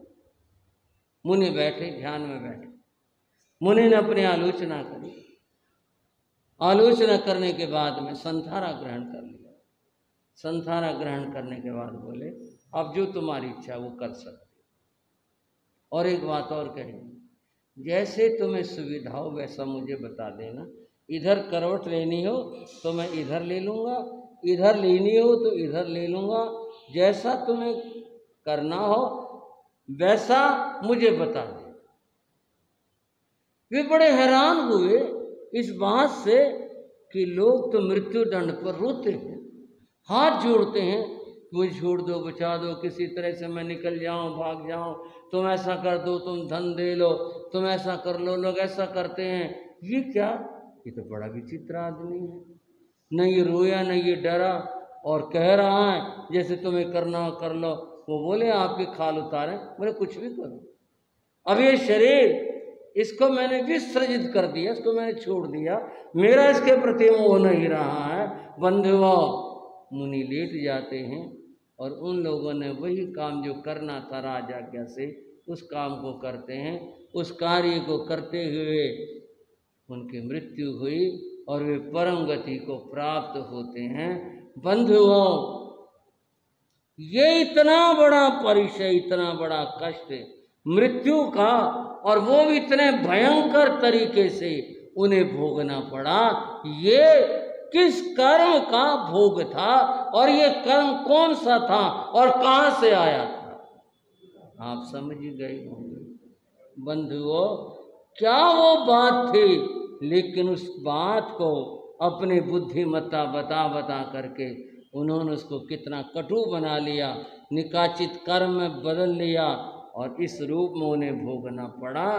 मुनि बैठे, ध्यान में बैठे। मुनि ने अपनी आलोचना करी। आलोचना करने के बाद में संथारा ग्रहण कर लिया। संथारा ग्रहण करने के बाद बोले, अब जो तुम्हारी इच्छा वो कर सकते। और एक बात और कहेंगे, जैसे तुम्हें सुविधा हो वैसा मुझे बता देना। इधर करवट लेनी हो तो मैं इधर ले लूँगा, इधर लेनी हो तो इधर ले लूँगा। जैसा तुम्हें करना हो वैसा मुझे बता दे। वे बड़े हैरान हुए इस बात से कि लोग तो मृत्यु दंड पर रोते हैं, हाथ जोड़ते हैं, मुझे छोड़ दो, बचा दो, किसी तरह से मैं निकल जाऊं, भाग जाऊं, तुम ऐसा कर दो, तुम धन दे लो, तुम ऐसा कर लो। लोग ऐसा करते हैं। ये क्या? ये तो बड़ा विचित्र आदमी है। न ये रोया न ये डरा और कह रहा है जैसे तुम्हें करना हो कर लो। वो बोले आपके खाल उतारे। बोले कुछ भी करो, अब ये शरीर इसको मैंने विसर्जित कर दिया, इसको मैंने छोड़ दिया, मेरा इसके प्रति मोह नहीं रहा है। बंधुओं, मुनि लेट जाते हैं और उन लोगों ने वही काम जो करना था राजाज्ञा से, उस काम को करते हैं। उस कार्य को करते हुए उनकी मृत्यु हुई और वे परम गति को प्राप्त होते हैं। बंधुओं, ये इतना बड़ा परिचय, इतना बड़ा कष्ट मृत्यु का, और वो भी इतने भयंकर तरीके से उन्हें भोगना पड़ा। ये किस कर्म का भोग था और ये कर्म कौन सा था और कहां से आया था? आप समझ गए होंगे। बंधुओं, क्या वो बात थी, लेकिन उस बात को अपने बुद्धिमत्ता बता बता करके उन्होंने उसको कितना कटु बना लिया, निकाचित कर्म में बदल लिया और इस रूप में उन्हें भोगना पड़ा।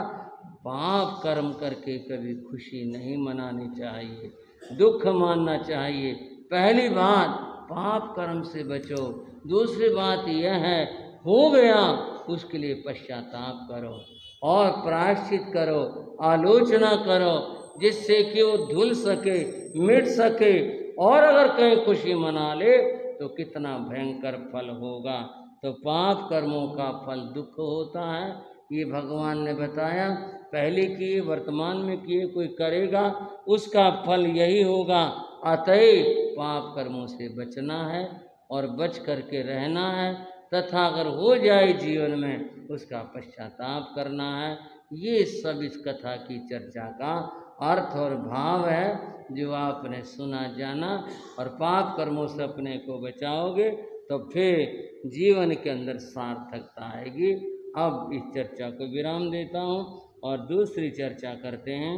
पाप कर्म करके कभी खुशी नहीं मनानी चाहिए, दुख मानना चाहिए। पहली बात, पाप कर्म से बचो। दूसरी बात यह है, हो गया उसके लिए पश्चाताप करो और प्रायश्चित करो, आलोचना करो, जिससे कि वो धुल सके, मिट सके। और अगर कहीं खुशी मना ले तो कितना भयंकर फल होगा। तो पाप कर्मों का फल दुख होता है, ये भगवान ने बताया। पहले किए, वर्तमान में किए, कोई करेगा उसका फल यही होगा। अतएव पाप कर्मों से बचना है और बच करके रहना है, तथा अगर हो जाए जीवन में उसका पश्चाताप करना है। ये सब इस कथा की चर्चा का अर्थ और भाव है जो आपने सुना जाना। और पाप कर्मों से अपने को बचाओगे तो फिर जीवन के अंदर सार्थकता आएगी। अब इस चर्चा को विराम देता हूँ और दूसरी चर्चा करते हैं।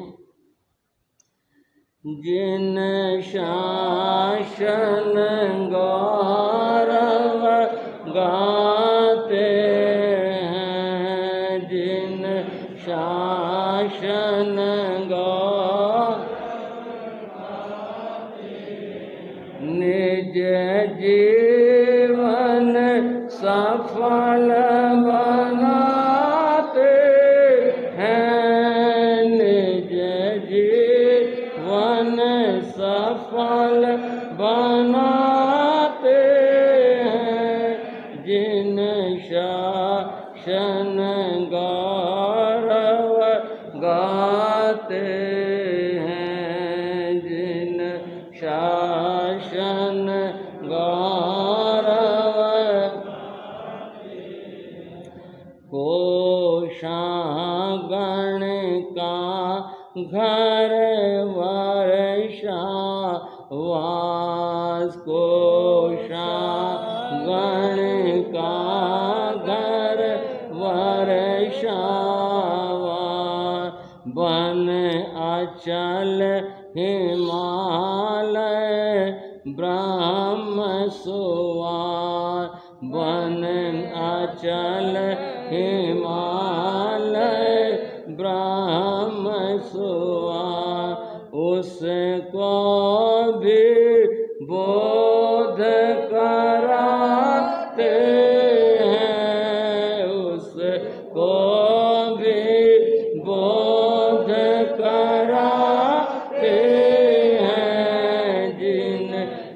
जिन शासन गौरव गाते हैं, जिन शासन निज जीवन सफल बनाते हैं, निज जीवन सफल बनाते हैं, जिन शासन गौरव गाते हैं, जिन शासन गौरव कोषागण का घर वर्षा वास, कोषागण का घर वर्षा वास, बन अचल हिमालय ब्रह्म सुवास, बन अचल हिमालय ब्रह्म सुवास, उसको भी बोध कराते हैं, उसको भी बोध कराते हैं, जिन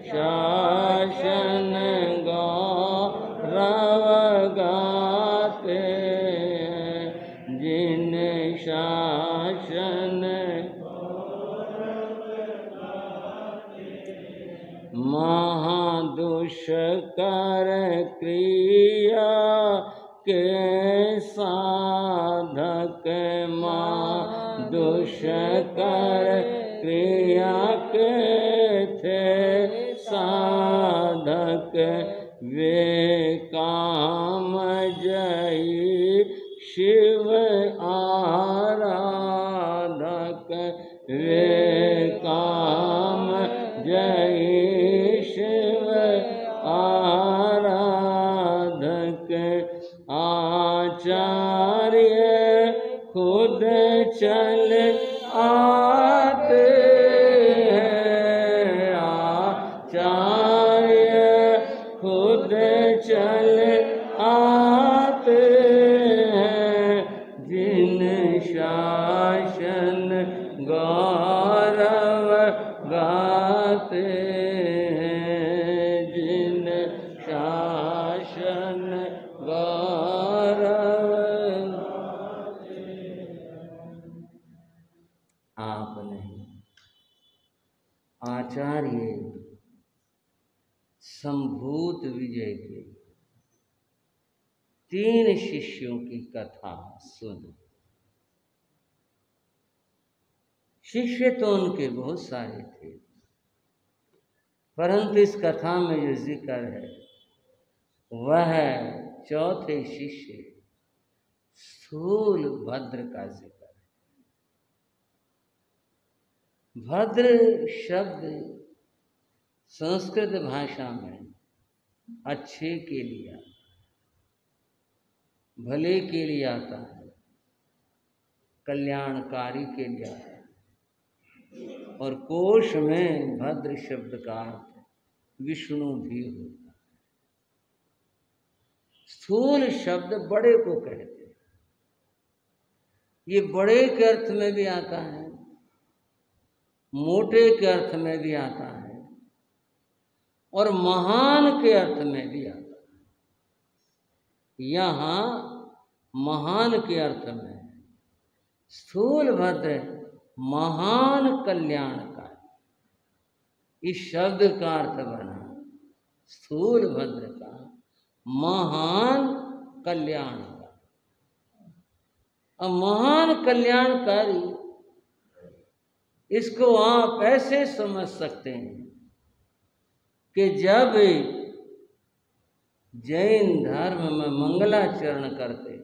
शासन गौरव गाते हैं, जिन शासन महादुष्कर क्रिया के साधक, महादुष्कर क्रिया के थे साधक, वे काम जयी शिव आराधक, वे काम जय शिव आराधक, आचार्य खुद चल आते हैं, आचार्य खुद चल आते हैं, जिन शासन गौरव गाते हैं, जिन शासन गौरव। आप नहीं, आचार्य संभूत विजय के 3 शिष्यों की कथा सुन। शिष्य तो उनके बहुत सारे थे, परंतु इस कथा में जो जिक्र है वह चौथे शिष्य स्थूल भद्र का जिक्र है। भद्र शब्द संस्कृत भाषा में अच्छे के लिए, भले के लिए आता है, कल्याणकारी के लिए आता है, और कोश में भद्र शब्द का अर्थ विष्णु भी होता है। स्थूल शब्द बड़े को कहते हैं, ये बड़े के अर्थ में भी आता है, मोटे के अर्थ में भी आता है, और महान के अर्थ में भी आता है। यहाँ महान के अर्थ में स्थूल भद्र महान कल्याणकारी, इस शब्द का अर्थ बना स्थूल भद्र का महान कल्याणकारी। अब महान कल्याणकारी इसको आप ऐसे समझ सकते हैं कि जब जैन धर्म में मंगलाचरण करते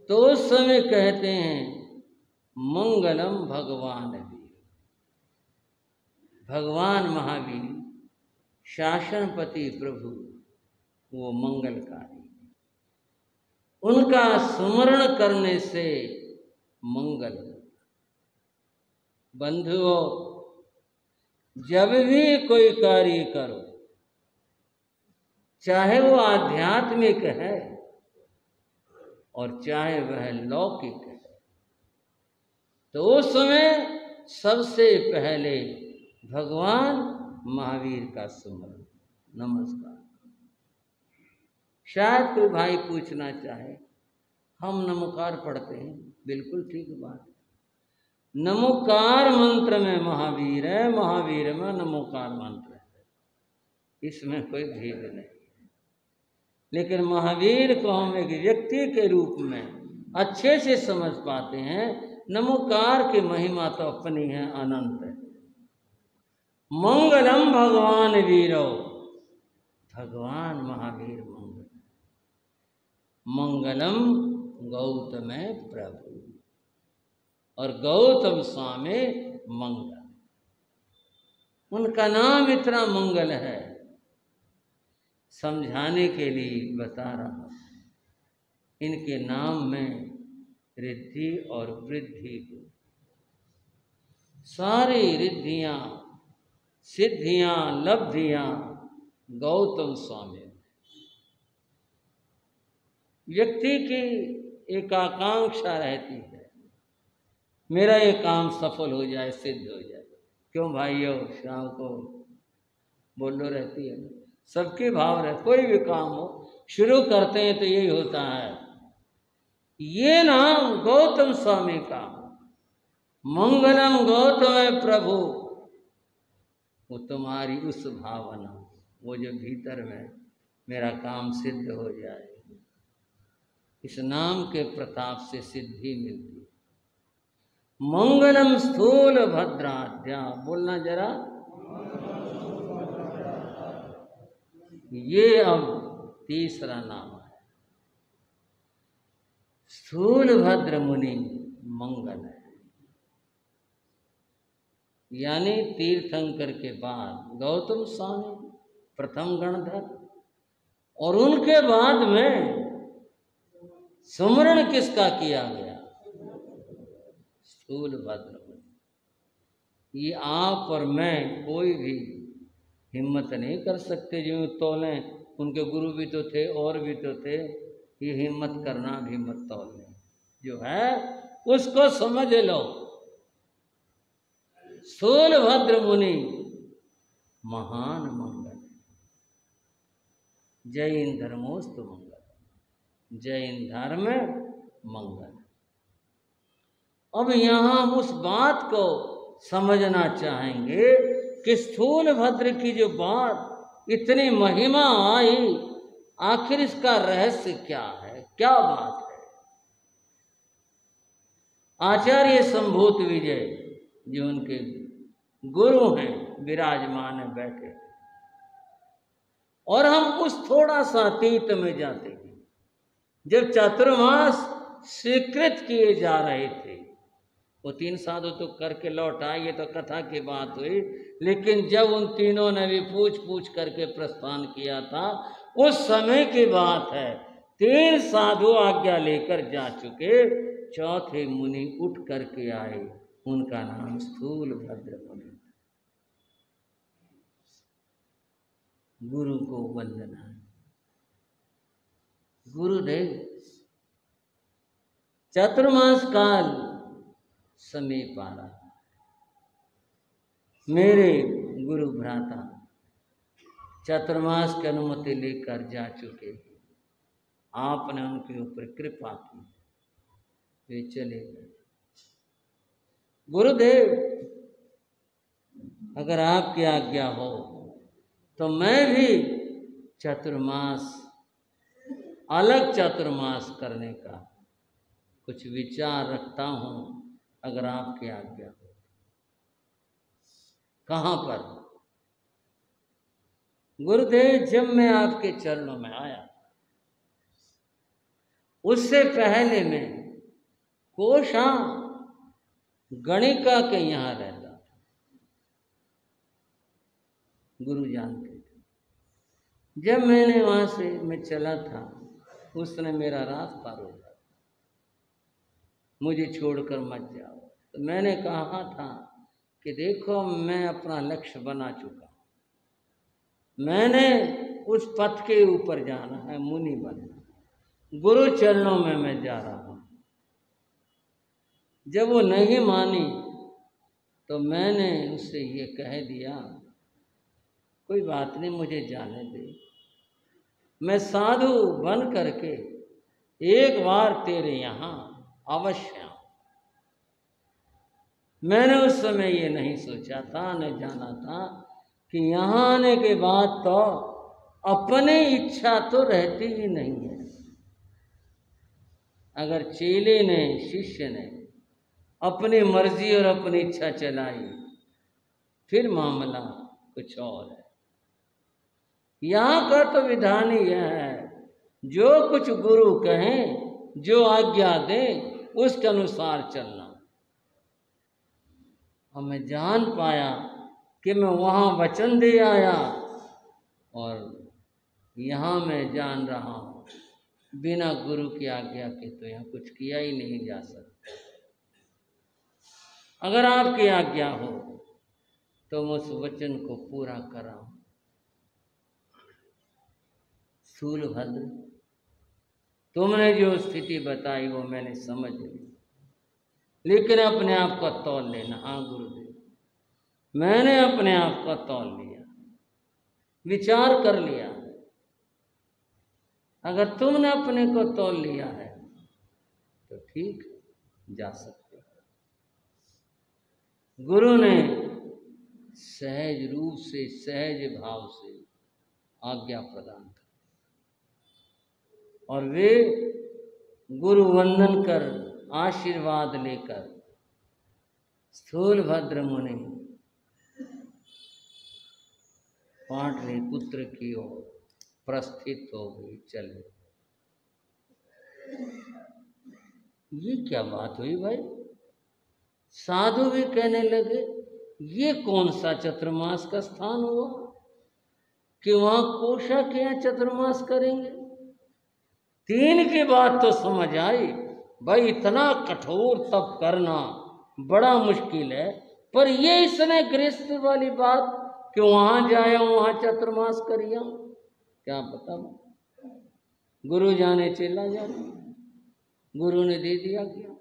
तो उस समय कहते हैं मंगलम भगवान वीर। भगवान महावीर शासनपति प्रभु वो मंगलकारी, उनका स्मरण करने से मंगल। बंधुओं, जब भी कोई कार्य करो, चाहे वो आध्यात्मिक है और चाहे वह लौकिक है, तो उस समय सबसे पहले भगवान महावीर का स्मरण। नमस्कार। शायद कोई भाई पूछना चाहे, हम नमोकार पढ़ते हैं, बिल्कुल ठीक बात है। नमोकार मंत्र में महावीर है, महावीर में नमोकार मंत्र है, इसमें कोई भेद नहीं। लेकिन महावीर को हम एक व्यक्ति के रूप में अच्छे से समझ पाते हैं। नमोकार की महिमा तो अपनी है, अनंत है। मंगलम भगवान वीरो, भगवान महावीर मंगल। मंगलम गौतम प्रभु, और गौतम स्वामी मंगल। उनका नाम इतना मंगल है, समझाने के लिए बता रहा हूं। इनके नाम में रिद्धि और वृद्धि को, सारी रिद्धियां सिद्धियां लब्धियां गौतम स्वामी। व्यक्ति की एक आकांक्षा रहती है, मेरा ये काम सफल हो जाए, सिद्ध हो जाए। क्यों भाइयों, शाम को बोलो रहती है, सबके भाव रहे। कोई भी काम हो, शुरू करते हैं तो यही होता है। ये नाम गौतम स्वामी का, मंगलम गौतम प्रभु, वो तुम्हारी उस भावना, वो जो भीतर में मेरा काम सिद्ध हो जाए, इस नाम के प्रताप से सिद्धि मिलती है। मंगलम स्थूल भद्राद्या, बोलना जरा। ये अब तीसरा नाम है, स्थूल भद्र मुनि मंगल है। यानी तीर्थंकर के बाद गौतम स्वामी प्रथम गणधर, और उनके बाद में सुमरण किसका किया गया? स्थूल भद्र मुनि। ये आप और मैं कोई भी हिम्मत नहीं कर सकते जो तोलें। उनके गुरु भी तो थे और भी तो थे, ये हिम्मत करना भी मत तोलें। जो है उसको समझ लो। स्थूल भद्र मुनि महान मंगल, जैन धर्मोस्तु मंगल, जैन धर्म मंगल। अब यहाँ हम उस बात को समझना चाहेंगे कि स्थूल भद्र की जो बात इतनी महिमा आई, आखिर इसका रहस्य क्या है, क्या बात है? आचार्य संभूत विजय जो उनके गुरु हैं, विराजमान है बैठे, और हम उस थोड़ा सा अतीत में जाते हैं जब चातुर्मास स्वीकृत किए जा रहे थे। वो 3 साधु तो करके लौट आए, ये तो कथा की बात हुई। लेकिन जब उन तीनों ने भी पूछ पूछ करके प्रस्थान किया था, उस समय की बात है। 3 साधु आज्ञा लेकर जा चुके, चौथे मुनि उठ करके आए, उनका नाम स्थूल भद्र मुनि। गुरु को वंदना। गुरुदेव, चातुर्मास काल समीप आ रहा, मेरे गुरु भ्राता चातुर्मास की अनुमति लेकर जा चुके, आपने उनके ऊपर कृपा की, वे चले गए। गुरुदेव, अगर आपकी आज्ञा हो तो मैं भी चातुर्मास, अलग चातुर्मास करने का कुछ विचार रखता हूं, अगर आपकी आज्ञा हो। कहाँ पर? गुरुदेव, जब मैं आपके चरणों में आया, उससे पहले मैं कोशा गणिका के यहाँ रहता था। गुरु जानते थे। जब मैंने वहां से मैं चला था, उसने मेरा रास्ता रोका, मुझे छोड़कर मत जाओ। तो मैंने कहा था कि देखो, मैं अपना लक्ष्य बना चुका, मैंने उस पथ के ऊपर जाना है, मुनि बनना, गुरु चरणों में मैं जा रहा हूं। जब वो नहीं मानी तो मैंने उससे ये कह दिया, कोई बात नहीं, मुझे जाने दे, मैं साधु बन करके एक बार तेरे यहाँ अवश्य आऊं। मैंने उस समय ये नहीं सोचा था, न जाना था कि यहाँ आने के बाद तो अपने इच्छा तो रहती ही नहीं है। अगर चेले ने, शिष्य ने अपनी मर्जी और अपनी इच्छा चलाई फिर मामला कुछ और है। यहाँ का तो विधान ही यह है, जो कुछ गुरु कहें, जो आज्ञा दें, उसके अनुसार चलना। और मैं जान पाया कि मैं वहाँ वचन दे आया और यहाँ मैं जान रहा हूँ बिना गुरु की आज्ञा के तो यहाँ कुछ किया ही नहीं जा सकता। अगर आपकी आज्ञा हो तो मैं उस वचन को पूरा कराऊं। स्थूलभद्र, तुमने जो स्थिति बताई वो मैंने समझ ली, लेकिन अपने आप को तौल लेना। हाँ गुरुदेव, मैंने अपने आप को तौल लिया, विचार कर लिया। अगर तुमने अपने को तौल लिया है तो ठीक, जा सकते हो। गुरु ने सहज रूप से, सहज भाव से आज्ञा प्रदान कर और वे गुरु वंदन कर आशीर्वाद लेकर स्थूलभद्र मुनि पाटलिपुत्र की ओर प्रस्थित हो गई, चले। ये क्या बात हुई भाई? साधु भी कहने लगे ये कौन सा चतुर्मास का स्थान हुआ कि वहां कोशा के यहाँ चतुर्मास करेंगे। तीन की बात तो समझ आई भाई, इतना कठोर तप करना बड़ा मुश्किल है, पर ये इसने गृहस्थ वाली बात कि वहां जाए वहां चतुर्मास करिया, क्या पता। गुरु जाने चेला जाने, गुरु ने दे दिया क्या,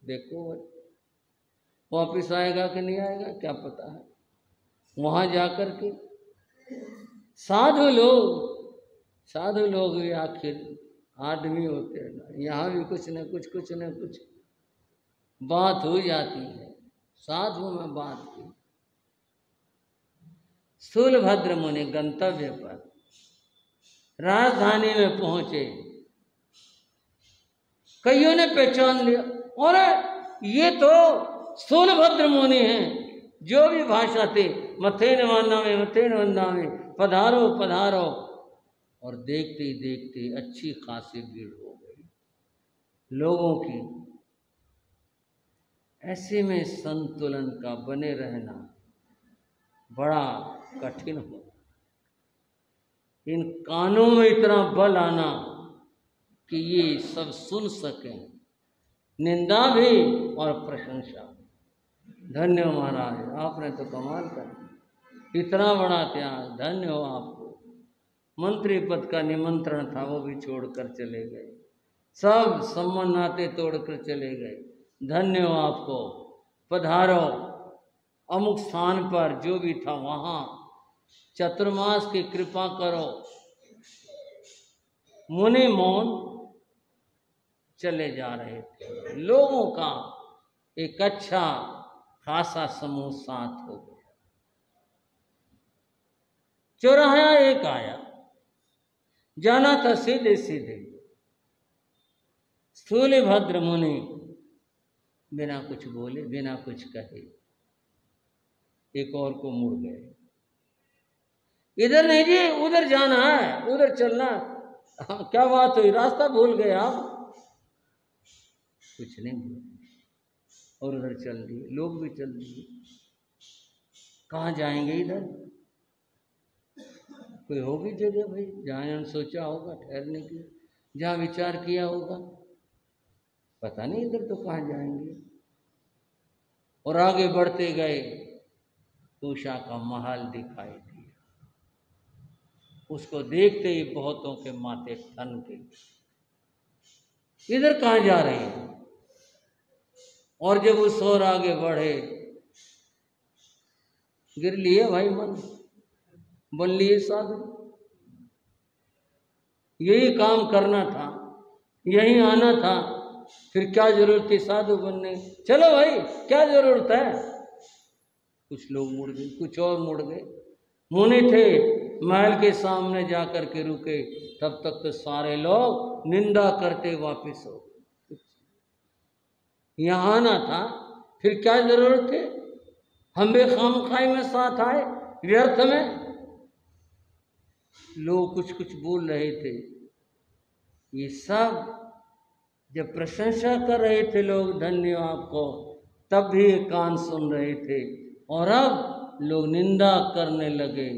देखो भाई वापिस आएगा कि नहीं आएगा क्या पता है। वहां जाकर के साधु लोग भी आखिर आदमी होते हैं ना, यहाँ भी कुछ न कुछ बात हो जाती है। साधु में बात की। स्थूलभद्र मुनि गंतव्य पर राजधानी में पहुंचे। कईयों ने पहचान लिया, और ये तो स्थूलभद्र मुनि हैं, जो भी भाषा थे, मथेन वंदामे, पधारो पधारो। और देखते ही देखते अच्छी खासी भीड़ हो गई लोगों की। ऐसे में संतुलन का बने रहना बड़ा कठिन होता। इन कानों में इतना बल आना कि ये सब सुन सकें, निंदा भी और प्रशंसा। धन्य हो महाराज, आपने तो कमाल कर, इतना बड़ा त्याग, धन्य हो आपको। मंत्री पद का निमंत्रण था वो भी छोड़कर चले गए, सब सम्मान नाते तोड़कर चले गए। धन्य हो आपको, पधारो अमुक स्थान पर, जो भी था वहाँ चतुर्मास की कृपा करो। मुनि मौन चले जा रहे थे। लोगों का एक अच्छा खासा समूह साथ हो गया। चौराहा एक आया, जाना था सीधे सीधे। स्थूलभद्र मुनि बिना कुछ बोले, बिना कुछ कहे एक और को मुड़ गए। इधर नहीं जी, उधर जाना है, उधर चलना। हाँ, क्या बात हुई, रास्ता भूल गए आप? कुछ नहीं बोले और उधर चल दिए। लोग भी चल दिए। कहाँ जाएंगे? इधर कोई होगी जगह भाई, जहाँ उन्होंने सोचा होगा ठहरने की, जहाँ विचार किया होगा। पता नहीं इधर तो कहाँ जाएंगे। और आगे बढ़ते गए, उषा का महल दिखाई दिया। उसको देखते ही बहुतों के माथे ठन के, इधर कहाँ जा रहे हैं? और जब उस और आगे बढ़े, गिर लिए भाई मन, बन लिए साधु। यही काम करना था, यही आना था, फिर क्या जरूरत थी साधु बनने? चलो भाई, क्या जरूरत है? कुछ लोग मुड़ गए, कुछ और मुड़ गए। मुनि थे, महल के सामने जाकर के रुके, तब तक तो सारे लोग निंदा करते वापस हो। यहाँ आना था, फिर क्या जरूरत थी? हम भी खामखाई में साथ आए, व्यर्थ में। लोग कुछ कुछ बोल रहे थे, ये सब जब प्रशंसा कर रहे थे लोग धन्य आपको, तब भी ये कान सुन रहे थे, और अब लोग निंदा करने लगे,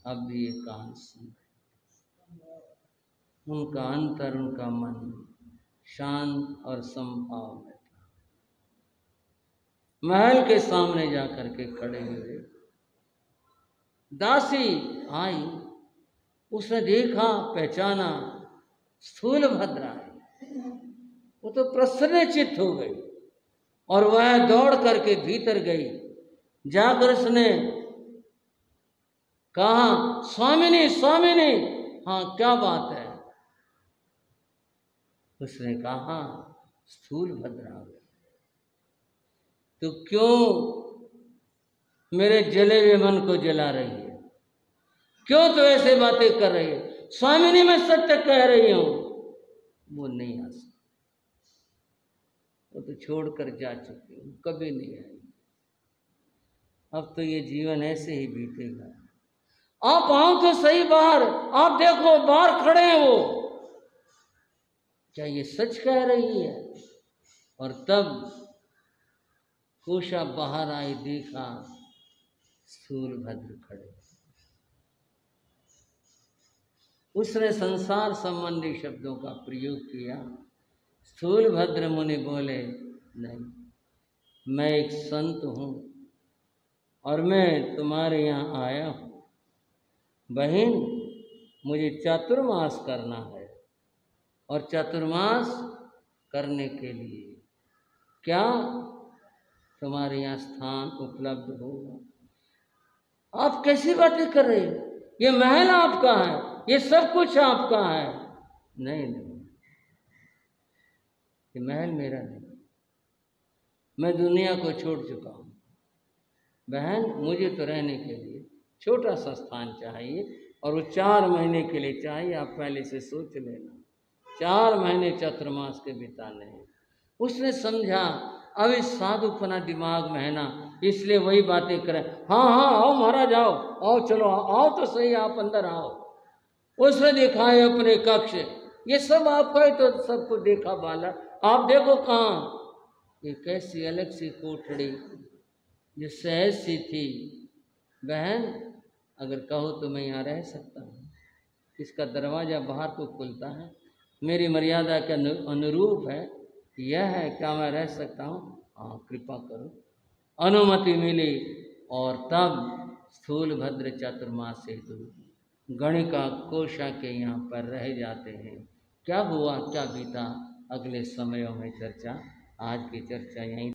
अब भी ये कान सुन रहे। उनका अंतर, उनका मन शांत और समभाव में था। महल के सामने जाकर के खड़े हुए, दासी आई, उसने देखा, पहचाना, स्थूलभद्रा है। वो तो प्रसन्नचित्त हो गई और वह दौड़ करके भीतर गई। जाकर उसने कहा, स्वामिनी स्वामिनी, हाँ क्या बात है? उसने कहा, स्थूलभद्रा, तो क्यों मेरे जले हुए मन को जला रही है? क्यों तो ऐसे बातें कर रही है? स्वामिनी मैं सत्य कह रही हूं। वो नहीं आ सकती, वो तो छोड़कर जा चुकी हूं, कभी नहीं आई। अब तो ये जीवन ऐसे ही बीतेगा। आप आओ तो सही बाहर, आप देखो बाहर खड़े हैं वो, क्या ये सच कह रही है? और तब कोशा बाहर आई, देखा स्थूलभद्र खड़े। उसने संसार संबंधी शब्दों का प्रयोग किया। स्थूलभद्र मुनि बोले, नहीं, मैं एक संत हूँ और मैं तुम्हारे यहाँ आया हूँ। बहन, मुझे चातुर्मास करना है, और चातुर्मास करने के लिए क्या तुम्हारे यहाँ स्थान उपलब्ध होगा? आप कैसी बातें कर रहे हैं? ये महल आपका है, ये सब कुछ आपका है। नहीं नहीं, ये महल मेरा नहीं, मैं दुनिया को छोड़ चुका हूँ। बहन, मुझे तो रहने के लिए छोटा सा स्थान चाहिए, और वो 4 महीने के लिए चाहिए। आप पहले से सोच लेना, 4 महीने चातुर्मास के बिताने हैं। उसने समझा अब इस साधुपना दिमाग में है ना, इसलिए वही बातें करें। हाँ हाँ, आओ महाराज, आओ आओ, चलो आओ तो सही, आप अंदर आओ। उसने देखा है अपने कक्ष, ये सब आपका ही तो सबको देखा बाला। आप देखो कहाँ, एक ऐसी अलग सी कोठड़ी जो सहज सी थी। बहन, अगर कहो तो मैं यहाँ रह सकता हूँ, इसका दरवाज़ा बाहर को खुलता है, मेरी मर्यादा के अनुरूप है, यह है, क्या मैं रह सकता हूँ? हाँ, कृपा करो। अनुमति मिली, और तब स्थूलभद्र चातुर्मास हेतु गणिका कोशा के यहाँ पर रह जाते हैं। क्या हुआ, क्या बीता, अगले समयों में चर्चा। आज की चर्चा यहीं